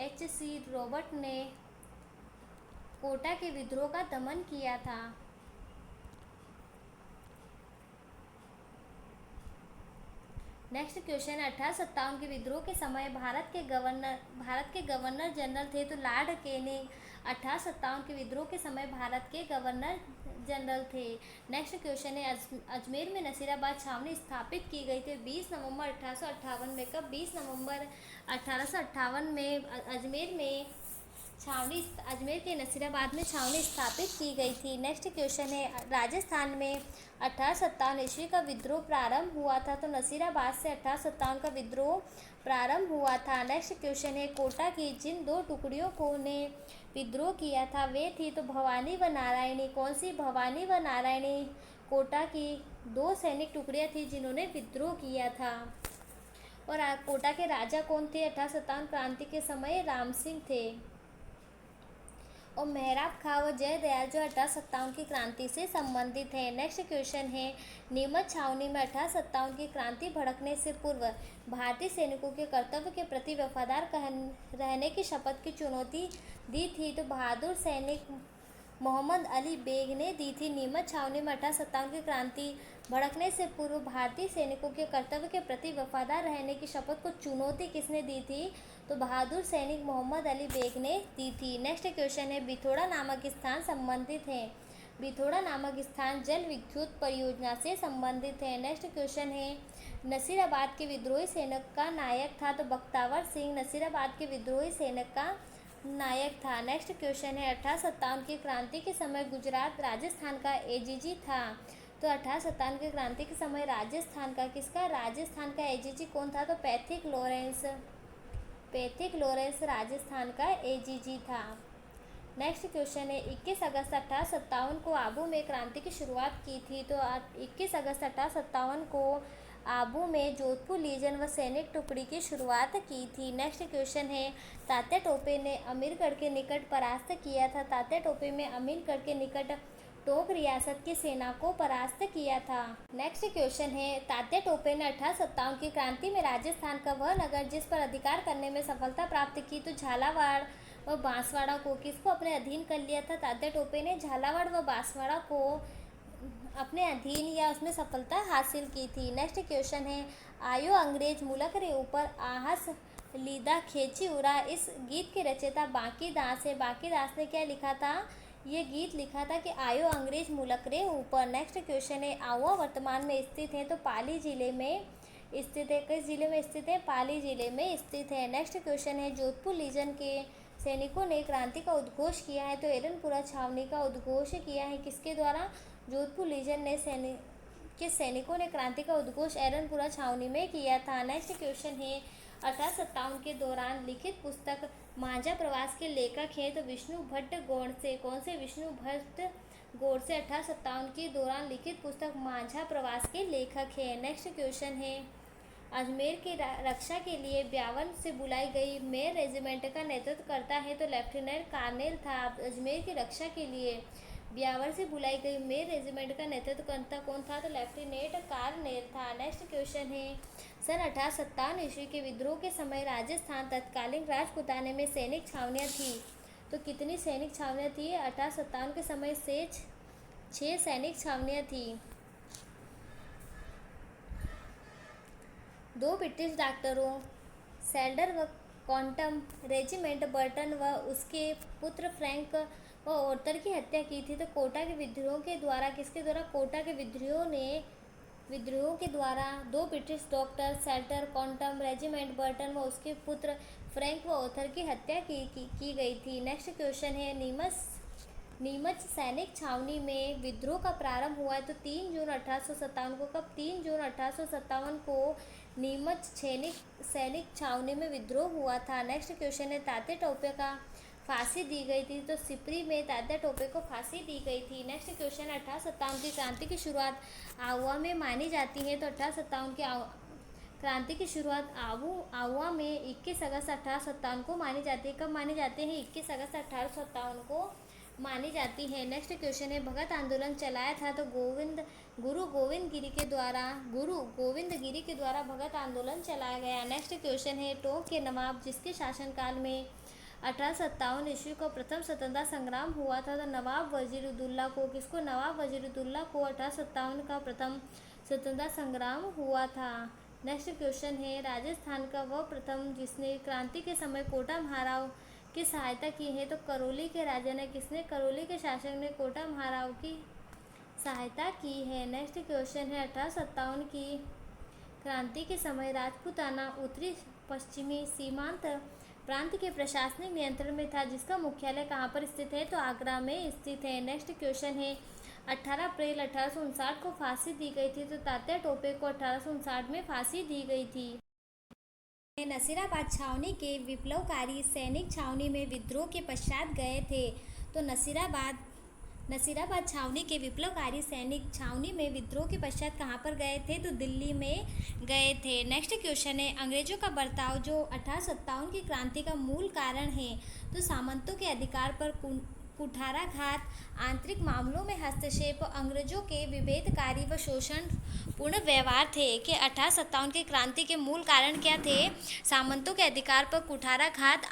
H.C. रॉबर्ट ने कोटा के विद्रोह का दमन किया था। नेक्स्ट क्वेश्चन, 1857 के विद्रोह के समय भारत के गवर्नर जनरल थे। तो लॉर्ड कैनिंग 1857 के विद्रोह के समय भारत के गवर्नर जनरल थे। नेक्स्ट क्वेश्चन है, अजमेर में नसीराबाद छावनी स्थापित की गई थी 20 नवंबर 1858 में। कब? 20 नवंबर 1858 में अजमेर के नसीराबाद में छावनी स्थापित की गई थी। नेक्स्ट क्वेश्चन है, राजस्थान में 1857 ईस्वी का विद्रोह प्रारंभ हुआ था। तो नसीराबाद से 1857 का विद्रोह प्रारंभ हुआ था। नेक्स्ट क्वेश्चन है, कोटा की जिन दो टुकड़ियों को ने विद्रोह किया था वे थी तो भवानी व नारायणी। कौन सी? भवानी व नारायणी कोटा की दो सैनिक टुकड़ियाँ थी जिन्होंने विद्रोह किया था। और कोटा के राजा कौन थे? 1857 क्रांति के समय राम सिंह थे। और मेहराब खां व जयदयाल जो 1857 की क्रांति से संबंधित है। नेक्स्ट क्वेश्चन है, नीमच छावनी में 1857 की क्रांति भड़कने से पूर्व भारतीय सैनिकों के कर्तव्य के प्रति वफादार रहने की शपथ की चुनौती दी थी तो बहादुर सैनिक मोहम्मद अली बेग ने दी थी। नीमच छावनी में 1857 की क्रांति भड़कने से पूर्व भारतीय सैनिकों के कर्तव्य के प्रति वफादार रहने की शपथ को चुनौती किसने दी थी तो बहादुर सैनिक मोहम्मद अली बेग ने दी थी। नेक्स्ट क्वेश्चन है, बिथोड़ा नामक स्थान संबंधित है। बिथोड़ा नामक स्थान जल विद्युत परियोजना से संबंधित है। नेक्स्ट क्वेश्चन है, नसीराबाद के विद्रोही सैनिक का नायक था तो बख्तावर सिंह नसीराबाद के विद्रोही सैनिक का नायक था। नेक्स्ट क्वेश्चन है, 1857 की क्रांति के समय गुजरात राजस्थान का एजीजी था तो 1857 की क्रांति के समय राजस्थान का एजीजी कौन था तो पैथिक लॉरेंस राजस्थान का एजीजी था। नेक्स्ट क्वेश्चन है, 21 अगस्त 1857 को आबू में क्रांति की शुरुआत की थी तो 21 अगस्त 1857 को आबू में जोधपुर लीजन व सैनिक टुकड़ी की शुरुआत की थी। नेक्स्ट क्वेश्चन है, तात्या टोपे ने अमीरगढ़ के निकट परास्त किया था। तात्या टोपे में अमीरगढ़ के निकट टोक रियासत की सेना को परास्त किया था। नेक्स्ट क्वेश्चन है, तात्या टोपे ने 1857 की क्रांति में राजस्थान का वह नगर जिस पर अधिकार करने में सफलता प्राप्त की तो झालावाड़ व बांसवाड़ा को किसको अपने अधीन कर लिया था। तात्या टोपे ने झालावाड़ व बांसवाड़ा को अपने अधीन या उसमें सफलता हासिल की थी। नेक्स्ट क्वेश्चन है, आयो अंग्रेज मुलक रे ऊपर आहस लीदा खेची उड़ा, इस गीत के रचयिता बांकी दास है। बांकी दास ने क्या लिखा था, ये गीत लिखा था कि आयो अंग्रेज मुलक रे ऊपर। नेक्स्ट क्वेश्चन है, आहुआ वर्तमान में स्थित है तो पाली जिले में स्थित है। किस जिले में स्थित है, पाली जिले में स्थित है। नेक्स्ट क्वेश्चन है, जोधपुर लीजन के सैनिकों ने क्रांति का उद्घोष किया है तो एरनपुरा छावनी का उद्घोष किया है किसके द्वारा, जोधपुर लीजन ने सैनिकों ने क्रांति का उद्घोष एरनपुरा छावनी में किया था। नेक्स्ट क्वेश्चन है, 1857 के दौरान लिखित पुस्तक मांझा प्रवास के लेखक हैं तो विष्णु भट्ट गोडसे। कौन से, विष्णु भट्ट गोडसे 1857 के दौरान लिखित पुस्तक मांझा प्रवास के लेखक हैं। नेक्स्ट क्वेश्चन है, अजमेर की रक्षा के लिए ब्यावन से बुलाई गई मेयर रेजिमेंट का नेतृत्व करता है तो लेफ्टिनेंट कर्नेल था। अजमेर की रक्षा के लिए ब्यावर से बुलाई गई मेयर रेजिमेंट का नेतृत्व करता कौन था तो लेफ्टिनेंट कर्नेल था। नेक्स्ट क्वेश्चन है, सन 1857 ईस्वी के विद्रोह के समय राजस्थान तत्कालीन राजपुताने में सैनिक छावनियाँ थी तो कितनी सैनिक छावनियाँ थी, 1857 के समय से 6 सैनिक छावनियाँ थी। 2 ब्रिटिश डॉक्टरों सेल्डर व क्वांटम रेजिमेंट बर्टन व उसके पुत्र फ्रैंक व ऑर्थर की हत्या की थी तो कोटा के विद्रोह के द्वारा किसके द्वारा, कोटा के विद्रोह के द्वारा 2 British doctor shelter quantum regiment Burton व उसके पुत्र फ्रैंक व ऑर्थर की हत्या की गई थी। नेक्स्ट क्वेश्चन है, नीमच सैनिक छावनी में विद्रोह का प्रारंभ हुआ है तो 3 जून 1857 को। कब, 3 जून 1857 को नीमच सैनिक छावनी में विद्रोह हुआ था। नेक्स्ट क्वेश्चन है, तात्या टोपे का फांसी दी गई थी तो सिपरी में तात्या टोपे को फांसी दी गई थी। नेक्स्ट क्वेश्चन, 1857 की क्रांति की शुरुआत आहुआ में मानी जाती है तो 1857 की क्रांति की शुरुआत आहुआ में 21 अगस्त 1857 को मानी जाती है। कब मानी जाती है, 21 अगस्त 1857 को मानी जाती है। नेक्स्ट क्वेश्चन है, भगत आंदोलन चलाया था तो गुरु गोविंद गिरी के द्वारा भगत आंदोलन चलाया गया। नेक्स्ट क्वेश्चन है, टोंक के नवाब जिसके शासनकाल में 1857 ईस्वी को प्रथम स्वतंत्रता संग्राम हुआ था तो नवाब वजीरुद्दौला को। किसको, नवाब वजीरुद्दौला को 1857 का प्रथम स्वतंत्रता संग्राम हुआ था। नेक्स्ट क्वेश्चन है, राजस्थान का वह प्रथम जिसने क्रांति के समय कोटा महाराव की सहायता की है तो करौली के राजा ने। किसने, करौली के शासक ने कोटा महाराव की सहायता की है। नेक्स्ट क्वेश्चन है, 1857 की क्रांति के समय राजपूताना उत्तरी पश्चिमी सीमांत प्रांत के प्रशासनिक नियंत्रण में था जिसका मुख्यालय कहाँ पर स्थित है तो आगरा में स्थित है। नेक्स्ट क्वेश्चन है, 18 अप्रैल 1859 को फांसी दी गई थी तो तात्या टोपे को 1859 में फांसी दी गई थी। नसीराबाद छावनी के विप्लवकारी सैनिक छावनी में विद्रोह के पश्चात गए थे तो नसीराबाद छावनी के विप्लवकारी सैनिक छावनी में विद्रोह के पश्चात कहाँ पर गए थे तो दिल्ली में गए थे। नेक्स्ट क्वेश्चन है, अंग्रेजों का बर्ताव जो 1857 की क्रांति का मूल कारण है तो सामंतों के अधिकार पर कुठाराघात, आंतरिक मामलों में हस्तक्षेप, अंग्रेजों के विभेदकारी व शोषणपूर्ण व्यवहार थे कि 1857 की क्रांति के मूल कारण क्या थे? सामंतों के अधिकार पर कुठाराघात,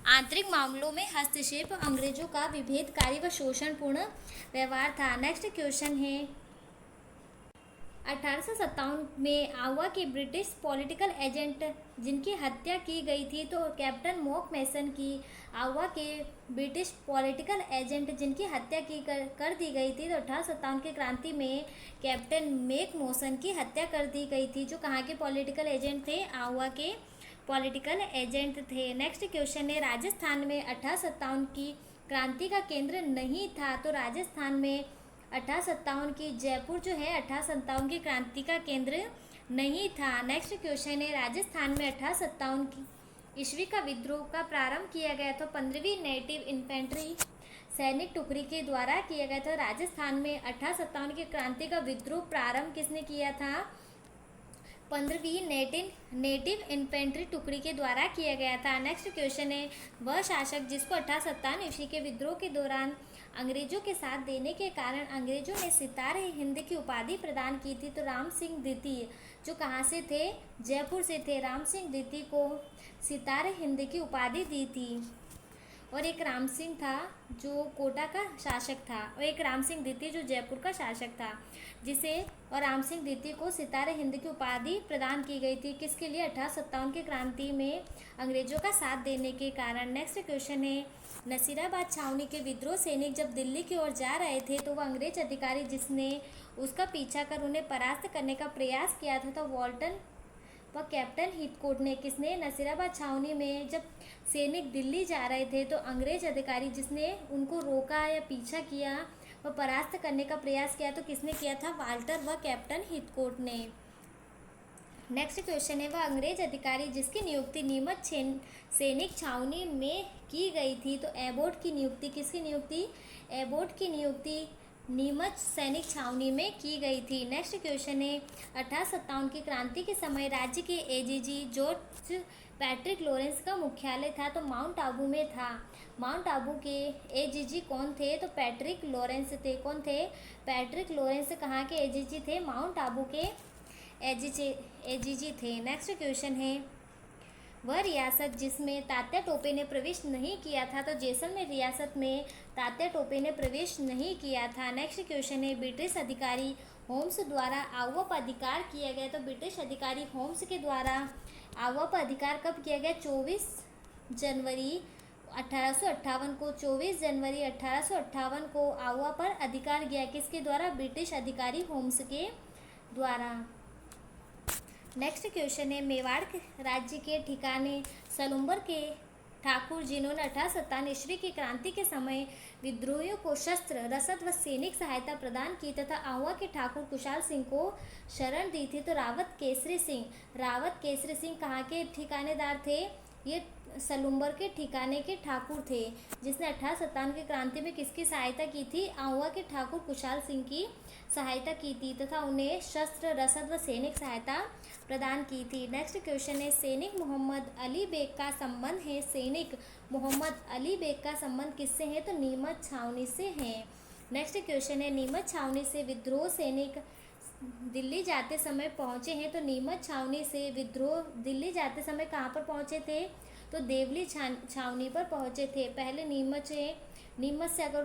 आंतरिक मामलों में हस्तक्षेप, अंग्रेजों का विभेदकारी व शोषणपूर्ण व्यवहार था। नेक्स्ट क्वेश्चन है 1857 में आउवा के ब्रिटिश पॉलिटिकल एजेंट जिनकी हत्या की गई थी, तो कैप्टन मॉक मैसन की आउवा के ब्रिटिश पॉलिटिकल एजेंट जिनकी हत्या कर दी गई थी, तो 1857 की क्रांति में कैप्टन मेक मॉसन की हत्या कर दी गई थी, जो कहाँ के पॉलिटिकल एजेंट थे? आउवा के पॉलिटिकल एजेंट थे। नेक्स्ट क्वेश्चन है राजस्थान में 1857 की क्रांति का केंद्र नहीं था, तो राजस्थान में 1857 की जयपुर जो है 1857 की क्रांति का केंद्र नहीं था। नेक्स्ट क्वेश्चन है राजस्थान में 1857 की ईस्वी का विद्रोह का प्रारंभ किया गया, तो 15वीं नेटिव इन्फेंट्री सैनिक टुकड़ी के द्वारा किया गया था। राजस्थान में 1857 की क्रांति का विद्रोह प्रारंभ किसने किया था? 15वीं नेटिव इन्फेंट्री टुकड़ी के द्वारा किया गया था। नेक्स्ट क्वेश्चन है वह शासक जिसको 1857 ईस्वी के विद्रोह के दौरान अंग्रेजों के साथ देने के कारण अंग्रेजों ने सितारे हिंद की उपाधि प्रदान की थी, तो राम सिंह द्वितीय, जो कहाँ से थे? जयपुर से थे। राम सिंह द्वितीय को सितारे हिंद की उपाधि दी थी। और एक राम सिंह था जो कोटा का शासक था, और एक राम सिंह द्वितीय जो जयपुर का शासक था, जिसे और राम सिंह द्वितीय को सितारे हिंद की उपाधि प्रदान की गई थी। किसके लिए? 1857 की क्रांति में अंग्रेजों का साथ देने के कारण। नेक्स्ट क्वेश्चन है नसीराबाद छावनी के विद्रोह सैनिक जब दिल्ली की ओर जा रहे थे, तो वह अंग्रेज अधिकारी जिसने उसका पीछा कर उन्हें परास्त करने का प्रयास किया था, तो वॉल्टन व कैप्टन हीथकोट ने। किसने? नसीराबाद छावनी में जब सैनिक दिल्ली जा रहे थे, तो अंग्रेज अधिकारी जिसने उनको रोका या पीछा किया व परास्त करने का प्रयास किया, तो किसने किया था? वाल्टर व कैप्टन हीथकोट ने। नेक्स्ट क्वेश्चन है वह अंग्रेज अधिकारी जिसकी नियुक्ति नीमच सैनिक छावनी में की गई थी, तो एबोट की नियुक्ति। किसकी नियुक्ति? एबोट की नियुक्ति नीमच सैनिक छावनी में की गई थी। नेक्स्ट क्वेश्चन है 1857 की क्रांति के समय राज्य के एजीजी जॉर्ज पैट्रिक लॉरेंस का मुख्यालय था, तो माउंट आबू में था। माउंट आबू के एजीजी कौन थे? तो पैट्रिक लॉरेंस थे। कौन थे? पैट्रिक लॉरेंस कहाँ के एजीजी थे? माउंट आबू के एजीजी थे। नेक्स्ट क्वेश्चन है वह रियासत जिसमें तात्या टोपे ने प्रवेश नहीं किया था, तो जैसलमेर रियासत में तात्या टोपे ने प्रवेश नहीं किया था। नेक्स्ट क्वेश्चन है ब्रिटिश अधिकारी होम्स द्वारा आउवा पर अधिकार किया गया, तो ब्रिटिश अधिकारी होम्स के द्वारा आउवा पर अधिकार कब किया गया? 24 जनवरी 1858 को। 24 जनवरी 1858 को आउवा पर अधिकार किया किसके द्वारा? ब्रिटिश अधिकारी होम्स के द्वारा। नेक्स्ट क्वेश्चन है मेवाड़ राज्य के ठिकाने सलुम्बर के ठाकुर जिन्होंने 1857 ईस्वी की क्रांति के समय विद्रोहियों को शस्त्र, रसद व सैनिक सहायता प्रदान की तथा आउवा के ठाकुर कुशाल सिंह को शरण दी थी, तो रावत केसरी सिंह। रावत केसरी सिंह कहाँ के ठिकानेदार थे? ये सलुम्बर के ठिकाने के ठाकुर थे, जिसने 1857 की क्रांति में किसकी सहायता की थी? आउवा के ठाकुर कुशाल सिंह की सहायता की थी तथा उन्हें शस्त्र, रसद व सैनिक सहायता प्रदान की थी। नेक्स्ट क्वेश्चन है सैनिक मोहम्मद अली बेग का संबंध है। सैनिक मोहम्मद अली बेग का संबंध किससे है? तो नीमच छावनी से है। नेक्स्ट क्वेश्चन है नीमच छावनी से विद्रोह सैनिक दिल्ली जाते समय पहुंचे हैं, तो नीमच छावनी से विद्रोह दिल्ली जाते समय कहाँ पर पहुंचे थे? तो देवली छावनी पर पहुंचे थे। पहले नीमच से अगर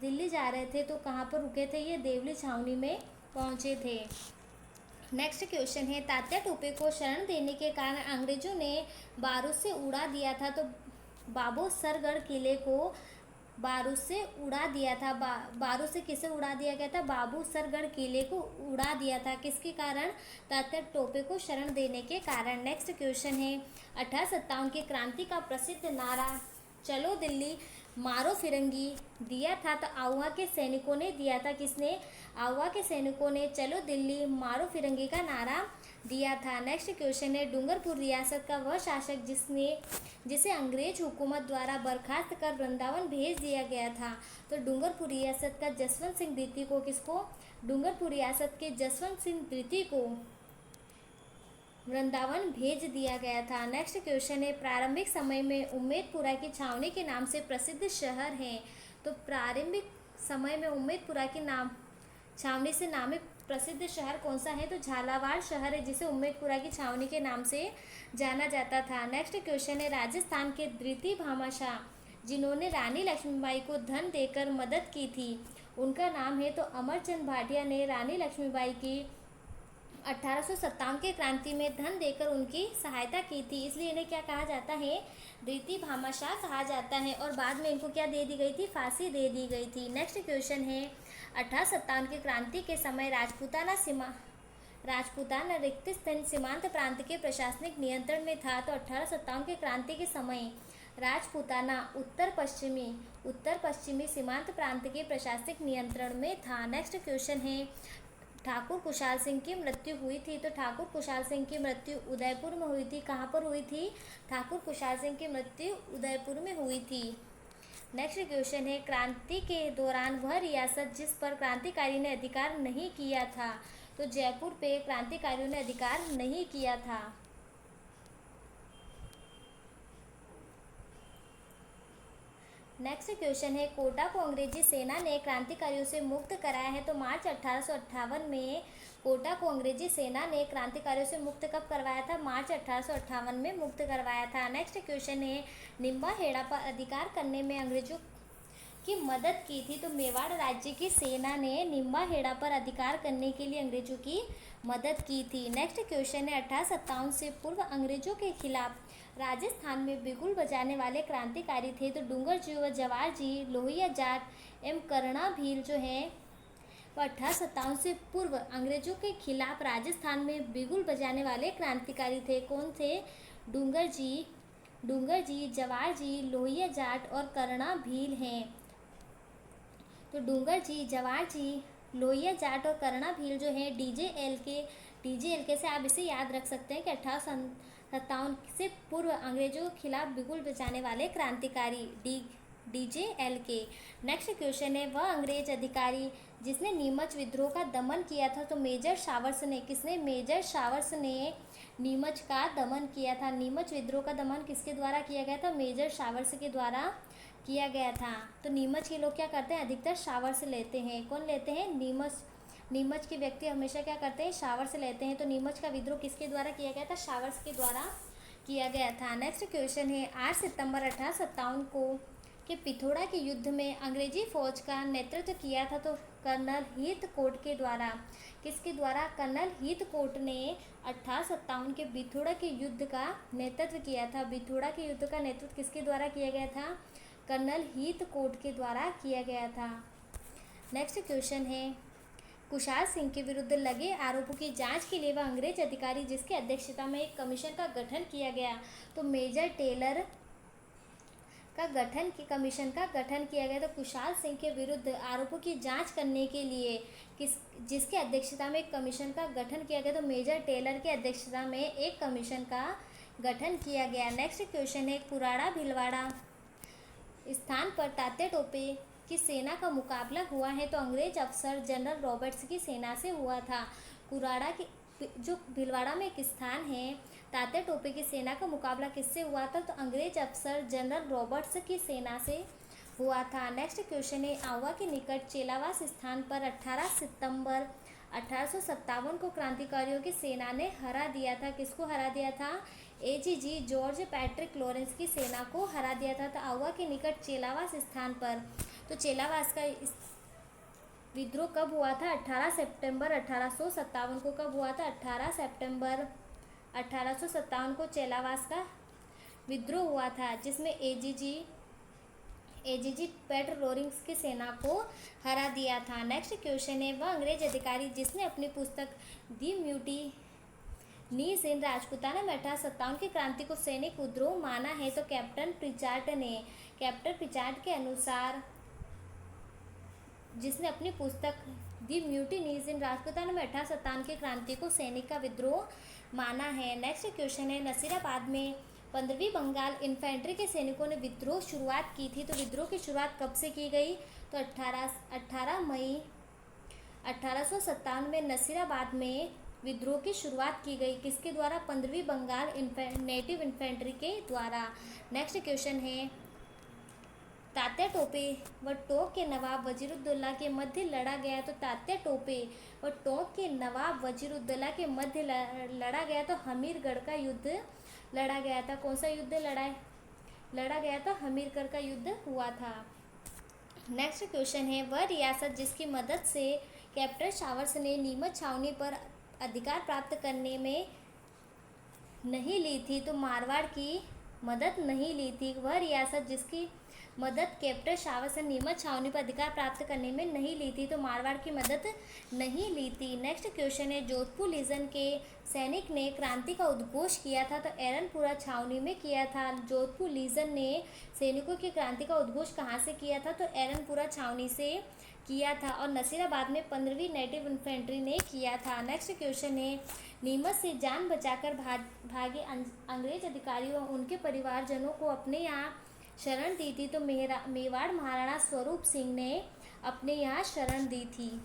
दिल्ली जा रहे थे तो कहाँ पर रुके थे? ये देवली छावनी में पहुंचे थे। नेक्स्ट क्वेश्चन है तात्या टोपे को शरण देने के कारण अंग्रेजों ने बारूद से उड़ा दिया था, तो बाबू सरगढ़ किले को बारूद से उड़ा दिया था। बारूद से किसे उड़ा दिया गया था? बाबू सरगढ़ किले को उड़ा दिया था। किसके कारण? तात्या टोपे को शरण देने के कारण। नेक्स्ट क्वेश्चन है 1857 की क्रांति का प्रसिद्ध नारा चलो दिल्ली मारो फिरंगी दिया था, तो आउवा के सैनिकों ने दिया था। किसने? आउवा के सैनिकों ने चलो दिल्ली मारो फिरंगी का नारा दिया था। नेक्स्ट क्वेश्चन है डूंगरपुर रियासत का वह शासक जिसे अंग्रेज हुकूमत द्वारा बर्खास्त कर वृंदावन भेज दिया गया था, तो डूंगरपुर रियासत का जसवंत सिंह द्वितीय को। किसको? डूंगरपुर रियासत के जसवंत सिंह द्वितीय को वृंदावन भेज दिया गया था। नेक्स्ट क्वेश्चन है, प्रारंभिक समय में उम्मेदपुरा की छावनी के नाम से प्रसिद्ध शहर है। तो प्रारंभिक समय में उम्मेदपुरा की नाम छावनी से नामित प्रसिद्ध शहर कौन सा है? तो झालावाड़ शहर है, जिसे उम्मेदपुरा की छावनी के नाम से जाना जाता था। नेक्स्ट क्वेश्चन है, राजस्थान के द्वितीय भामाशाह जिन्होंने रानी लक्ष्मीबाई को धन देकर मदद की थी, उनका नाम है? तो अमरचंद भाटिया ने रानी लक्ष्मीबाई की 1857 के क्रांति में धन देकर उनकी सहायता की थी, इसलिए इन्हें क्या कहा जाता है? द्वितीय भामाशाह कहा जाता है। और बाद में इनको क्या दे दी गई थी? फांसी दे दी गई थी। नेक्स्ट क्वेश्चन है, 1857 की क्रांति के समय राजपूताना रिक्त सीमांत प्रांत के प्रशासनिक नियंत्रण में था। तो 1857 की क्रांति के समय राजपूताना उत्तर पश्चिमी सीमांत प्रांत के प्रशासनिक नियंत्रण में था। नेक्स्ट क्वेश्चन है, ठाकुर कुशाल सिंह की मृत्यु हुई थी। तो ठाकुर कुशाल सिंह की मृत्यु उदयपुर में हुई थी। कहाँ पर हुई थी? ठाकुर कुशाल सिंह की मृत्यु उदयपुर में हुई थी। नेक्स्ट क्वेश्चन है, क्रांति के दौरान वह रियासत जिस पर क्रांतिकारी ने अधिकार नहीं किया था। तो जयपुर पे क्रांतिकारियों ने अधिकार नहीं किया था। नेक्स्ट क्वेश्चन है, कोटा को अंग्रेजी सेना ने क्रांतिकारियों से मुक्त कराया है। तो मार्च 1858 में कोटा को अंग्रेजी सेना ने क्रांतिकारियों से मुक्त कब करवाया था? मार्च 1858 में मुक्त करवाया था। नेक्स्ट क्वेश्चन है, निम्बा हेड़ा पर अधिकार करने में अंग्रेजों की मदद की थी। तो मेवाड़ राज्य की सेना ने निम्बा हेड़ा पर अधिकार करने के लिए अंग्रेजों की मदद की थी। नेक्स्ट क्वेश्चन है, 1857 से पूर्व अंग्रेजों के खिलाफ राजस्थान में बिगुल बजाने वाले क्रांतिकारी थे। तो डूंगर जी व जवाहर जी, लोहिया जाट एवं करुणा भील जो है वह 1857 से पूर्व अंग्रेजों के खिलाफ राजस्थान में बिगुल बजाने वाले क्रांतिकारी थे। कौन थे? डूंगर जी, जवाहर जी, लोहिया जाट और करुणा भील हैं। तो डूंगर जी, जवाहर जी, लोहिया जाट और करुणा भील जो है डीजे एल के से आप इसे याद रख सकते हैं कि 1857 से पूर्व अंग्रेजों के खिलाफ बिगुल बजाने वाले क्रांतिकारी DJLK। नेक्स्ट क्वेश्चन है, वह अंग्रेज अधिकारी जिसने नीमच विद्रोह का दमन किया था। तो मेजर शावर्स ने। किसने? मेजर शावर्स ने नीमच का दमन किया था। नीमच विद्रोह का दमन किसके द्वारा किया गया था? मेजर शावर्स के द्वारा किया गया था। तो नीमच के लोग क्या करते हैं? अधिकतर शावर से लेते हैं। कौन लेते हैं? नीमच के व्यक्ति हमेशा क्या करते हैं? शावर से लेते हैं। तो नीमच का विद्रोह किसके द्वारा किया गया था? शावर्स के द्वारा किया गया था। नेक्स्ट क्वेश्चन है, 8 सितंबर 1857 को के पिथौरा के युद्ध में अंग्रेजी फौज का नेतृत्व किया था। तो कर्नल हीथकोट के द्वारा। किसके द्वारा? कर्नल हीथकोट ने 1857 के पिथौरा के युद्ध का नेतृत्व किया था। पिथौरा के युद्ध का नेतृत्व किसके द्वारा किया गया था? कर्नल हीथकोट के द्वारा किया गया था। नेक्स्ट क्वेश्चन है, कुशाल सिंह के विरुद्ध लगे आरोपों की जांच के लिए वह अंग्रेज अधिकारी जिसकी अध्यक्षता में एक कमीशन का गठन किया गया। तो मेजर टेलर कमीशन का गठन किया गया। तो कुशाल सिंह के विरुद्ध आरोपों की जांच करने के लिए जिसकी अध्यक्षता में एक कमीशन का गठन किया गया। तो मेजर टेलर की अध्यक्षता में एक कमीशन का गठन किया गया। नेक्स्ट क्वेश्चन है, कुराड़ा भीलवाड़ा स्थान पर तात्या टोपे की सेना का मुकाबला हुआ है। तो अंग्रेज अफसर जनरल रॉबर्ट्स की सेना से हुआ था। कुराड़ा की जो भीलवाड़ा में एक स्थान है, तात्या टोपे की सेना का मुकाबला किससे हुआ था? तो अंग्रेज अफसर जनरल रॉबर्ट्स की सेना से हुआ था। नेक्स्ट क्वेश्चन है, आवा के निकट चेलावास स्थान पर 18 सितंबर 1857 को क्रांतिकारियों की सेना ने हरा दिया था। किसको हरा दिया था? AGG जॉर्ज पैट्रिक लॉरेंस की सेना को हरा दिया था। तो आवा के निकट चेलावास स्थान पर। तो चेलावास का विद्रोह कब हुआ था? 18 सितंबर 1857 को। कब हुआ था? 18 सितंबर 1857 को चेलावास का विद्रोह हुआ था, जिसमें AGG पैट्रिक लॉरेंस की सेना को हरा दिया था। नेक्स्ट क्वेश्चन है, वह अंग्रेज अधिकारी जिसने अपनी पुस्तक दी म्यूटिनीज इन राजपूताना में 1857 की क्रांति को सैनिक विद्रोह माना है। तो कैप्टन प्रिचार्ड ने। कैप्टन प्रिचार्ड के अनुसार जिसने अपनी पुस्तक दी म्यूटिनीज इन राजपूताना में 1857 की क्रांति को सैनिक का विद्रोह माना है। नेक्स्ट क्वेश्चन है, नसीराबाद में 15वीं बंगाल इन्फेंट्री के सैनिकों ने विद्रोह शुरुआत की थी। तो विद्रोह की शुरुआत कब से की गई? तो 18 मई 1857 में नसीराबाद में विद्रोह की शुरुआत की गई, किसके द्वारा? 15वीं बंगाल नेटिव इन्फेंट्री के द्वारा। नेक्स्ट क्वेश्चन है, तात्या टोपे व टोंक के नवाब वजीरुद्दौला के मध्य लड़ा गया, तो तात्या टोपे व टोंक के नवाब वजीरुद्दौला के मध्य लड़ा गया तो हमीरगढ़ का युद्ध लड़ा गया था। कौन सा युद्ध लड़ा गया था? हमीरगढ़ का युद्ध हुआ था। नेक्स्ट क्वेश्चन है, वह रियासत जिसकी मदद से कैप्टन शावर्स ने नीमच छावनी पर अधिकार प्राप्त करने में नहीं ली थी, तो मारवाड़ की मदद नहीं ली थी। वह रियासत जिसकी मदद कैप्टन शावर्स ने नीमच छावनी पर अधिकार प्राप्त करने में नहीं ली थी, तो मारवाड़ की मदद नहीं ली थी। नेक्स्ट क्वेश्चन है, जोधपुर लीजन के सैनिक ने क्रांति का उद्घोष किया था, तो एरनपुरा छावनी में किया था। जोधपुर लीजन ने सैनिकों की क्रांति का उद्घोष कहाँ से किया था? तो एरनपुरा छावनी से किया था। और नसीराबाद में 15वीं नेटिव इन्फेंट्री ने किया था। नेक्स्ट क्वेश्चन है, नीमच से जान बचाकर भागे अंग्रेज अधिकारियों और उनके परिवारजनों को अपने यहाँ शरण दी थी, तो मेवाड़ महाराणा स्वरूप सिंह ने अपने यहाँ शरण दी थी।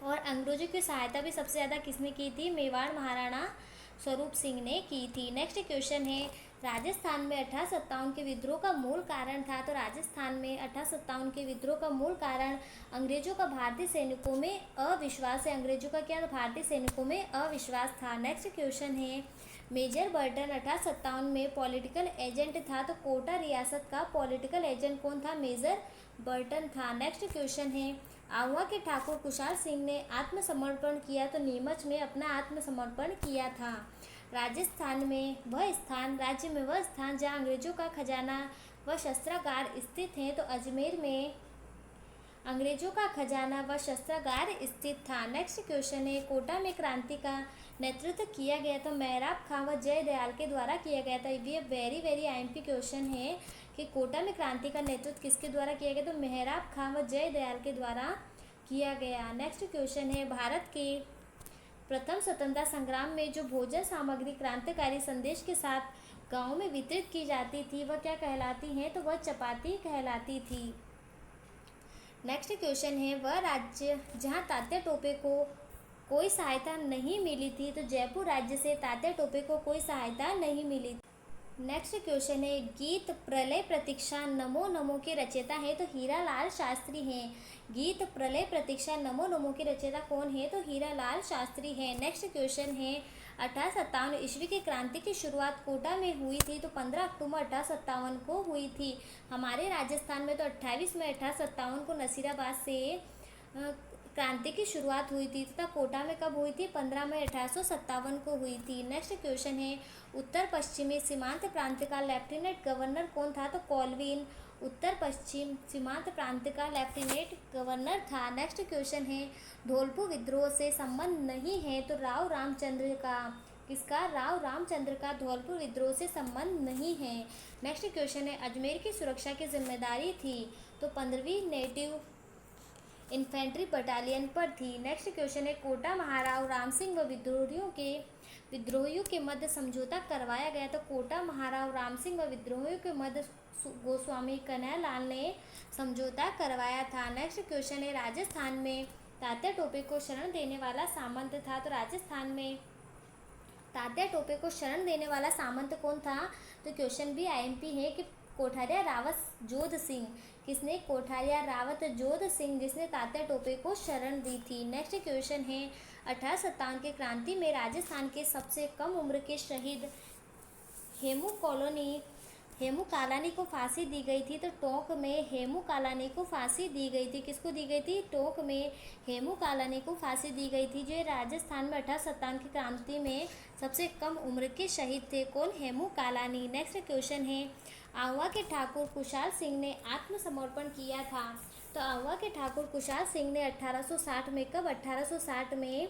और अंग्रेजों की सहायता भी सबसे ज़्यादा किसने की थी? मेवाड़ महाराणा स्वरूप सिंह ने की थी। नेक्स्ट क्वेश्चन है, राजस्थान में 1857 के विद्रोह का मूल कारण था, तो राजस्थान में 1857 के विद्रोह का मूल कारण अंग्रेजों का भारतीय सैनिकों में अविश्वास है। अंग्रेजों का क्या? भारतीय सैनिकों में अविश्वास था। नेक्स्ट क्वेश्चन है, मेजर बर्टन 1857 में पॉलिटिकल एजेंट था, तो कोटा रियासत का पॉलिटिकल एजेंट कौन था? मेजर बर्टन था। नेक्स्ट क्वेश्चन है, आहुआ के ठाकुर कुशाल सिंह ने आत्मसमर्पण किया, तो नीमच में अपना आत्मसमर्पण किया था। राजस्थान में वह स्थान, राज्य में वह स्थान जहाँ अंग्रेजों का खजाना व शस्त्रागार स्थित हैं, तो अजमेर में अंग्रेजों का खजाना व शस्त्रागार स्थित था। नेक्स्ट क्वेश्चन है, कोटा में क्रांति का नेतृत्व किया गया, तो मेहराब खां व जय दयाल के द्वारा किया गया था। ये वेरी आईएमपी क्वेश्चन है कि कोटा में क्रांति का नेतृत्व किसके द्वारा किया गया? तो मेहराब खां व जय दयाल के द्वारा किया गया। नेक्स्ट क्वेश्चन है, भारत के प्रथम स्वतंत्रता संग्राम में जो भोजन सामग्री क्रांतिकारी संदेश के साथ गाँव में वितरित की जाती थी, वह क्या कहलाती हैं? तो वह चपाती कहलाती थी। नेक्स्ट क्वेश्चन है, वह राज्य जहां तात्या टोपे को कोई सहायता नहीं मिली थी, तो जयपुर राज्य से तात्या टोपे को कोई सहायता नहीं मिली। नेक्स्ट क्वेश्चन है, गीत प्रलय प्रतीक्षा नमो नमो के रचयिता है, तो हीरालाल शास्त्री हैं। गीत प्रलय प्रतीक्षा नमो नमो के रचयिता कौन है? तो हीरालाल शास्त्री हैं। नेक्स्ट क्वेश्चन है, 1857 ईस्वी की क्रांति की शुरुआत कोटा में हुई थी, तो 15 अक्टूबर 1857 को हुई थी। हमारे राजस्थान में तो 28 मई 1857 को नसीराबाद से क्रांति की शुरुआत हुई थी, तथा कोटा में कब हुई थी? 15 मई 1857 को हुई थी। नेक्स्ट क्वेश्चन है, उत्तर पश्चिमी सीमांत प्रांत का लेफ्टिनेंट गवर्नर कौन था? तो कॉल्विन उत्तर पश्चिम सीमांत प्रांत का लेफ्टिनेंट गवर्नर था। नेक्स्ट क्वेश्चन है, धौलपुर विद्रोह से संबंध नहीं है, तो राव रामचंद्र का, किसका? राव रामचंद्र का धौलपुर विद्रोह से संबंध नहीं है। नेक्स्ट क्वेश्चन है, अजमेर की सुरक्षा की जिम्मेदारी थी, तो 15वीं नेटिव इन्फेंट्री बटालियन पर थी। नेक्स्ट क्वेश्चन है, कोटा महाराव राम सिंह व विद्रोहियों के मध्य समझौता करवाया गया, तो कोटा महाराव राम सिंह व विद्रोहियों के मध्य गोस्वामी कन्हैयालाल ने समझौता करवाया था। नेक्स्ट क्वेश्चन है, राजस्थान में तात्या टोपे को शरण देने वाला सामंत था, तो राजस्थान में तात्या टोपे को शरण देने वाला सामंत कौन था? तो क्वेश्चन भी आईएमपी है कि कोठारिया रावत जोध सिंह। किसने? कोठारिया रावत जोध सिंह, जिसने तात्या टोपे को शरण दी थी। नेक्स्ट क्वेश्चन है, 1857 की क्रांति में राजस्थान के सबसे कम उम्र के शहीद हेमू कालानी को फांसी दी गई थी, तो टोंक में हेमू कालानी को फांसी दी गई थी। किसको दी गई थी? टोंक में हेमू कालानी को फांसी दी गई थी, जो राजस्थान में 1857 की क्रांति में सबसे कम उम्र के शहीद थे। कौन? हेमू कालानी। नेक्स्ट क्वेश्चन है, आहुआ के ठाकुर कुशाल सिंह ने आत्मसमर्पण किया था, तो आहुआ के ठाकुर कुशाल सिंह ने 1860 में, कब? 1860 में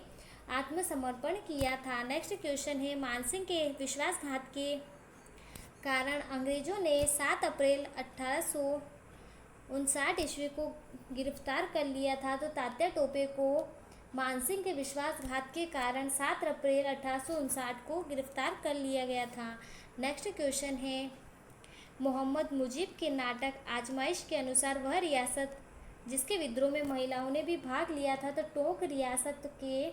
आत्मसमर्पण किया था। नेक्स्ट क्वेश्चन है, मानसिंह के विश्वासघात के कारण अंग्रेजों ने 7 अप्रैल 1859 ईस्वी को गिरफ्तार कर लिया था, तो तात्या टोपे को मानसिंह के विश्वासघात के कारण 7 अप्रैल 1859 को गिरफ्तार कर लिया गया था। नेक्स्ट क्वेश्चन है, मोहम्मद मुजीब के नाटक आजमाइश के अनुसार वह रियासत जिसके विद्रोह में महिलाओं ने भी भाग लिया था, तो टोंक रियासत के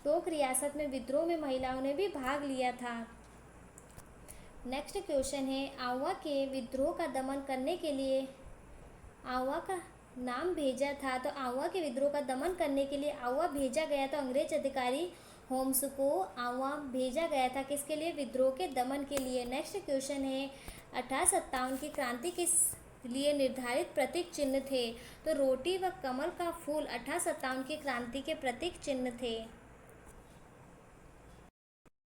टोक रियासत में विद्रोह में महिलाओं ने भी भाग लिया था। नेक्स्ट क्वेश्चन है, आउवा के विद्रोह का दमन करने के लिए आउवा का नाम भेजा था। तो आउवा के विद्रोह का दमन करने के लिए आउवा भेजा गया था अंग्रेज अधिकारी होम्स को आउवा भेजा गया था किसके लिए? विद्रोह के दमन के लिए। नेक्स्ट क्वेश्चन है, 1857 की क्रांति किस लिए निर्धारित प्रतीक चिन्ह थे? तो रोटी व कमल का फूल 1857 की क्रांति के प्रतीक चिन्ह थे।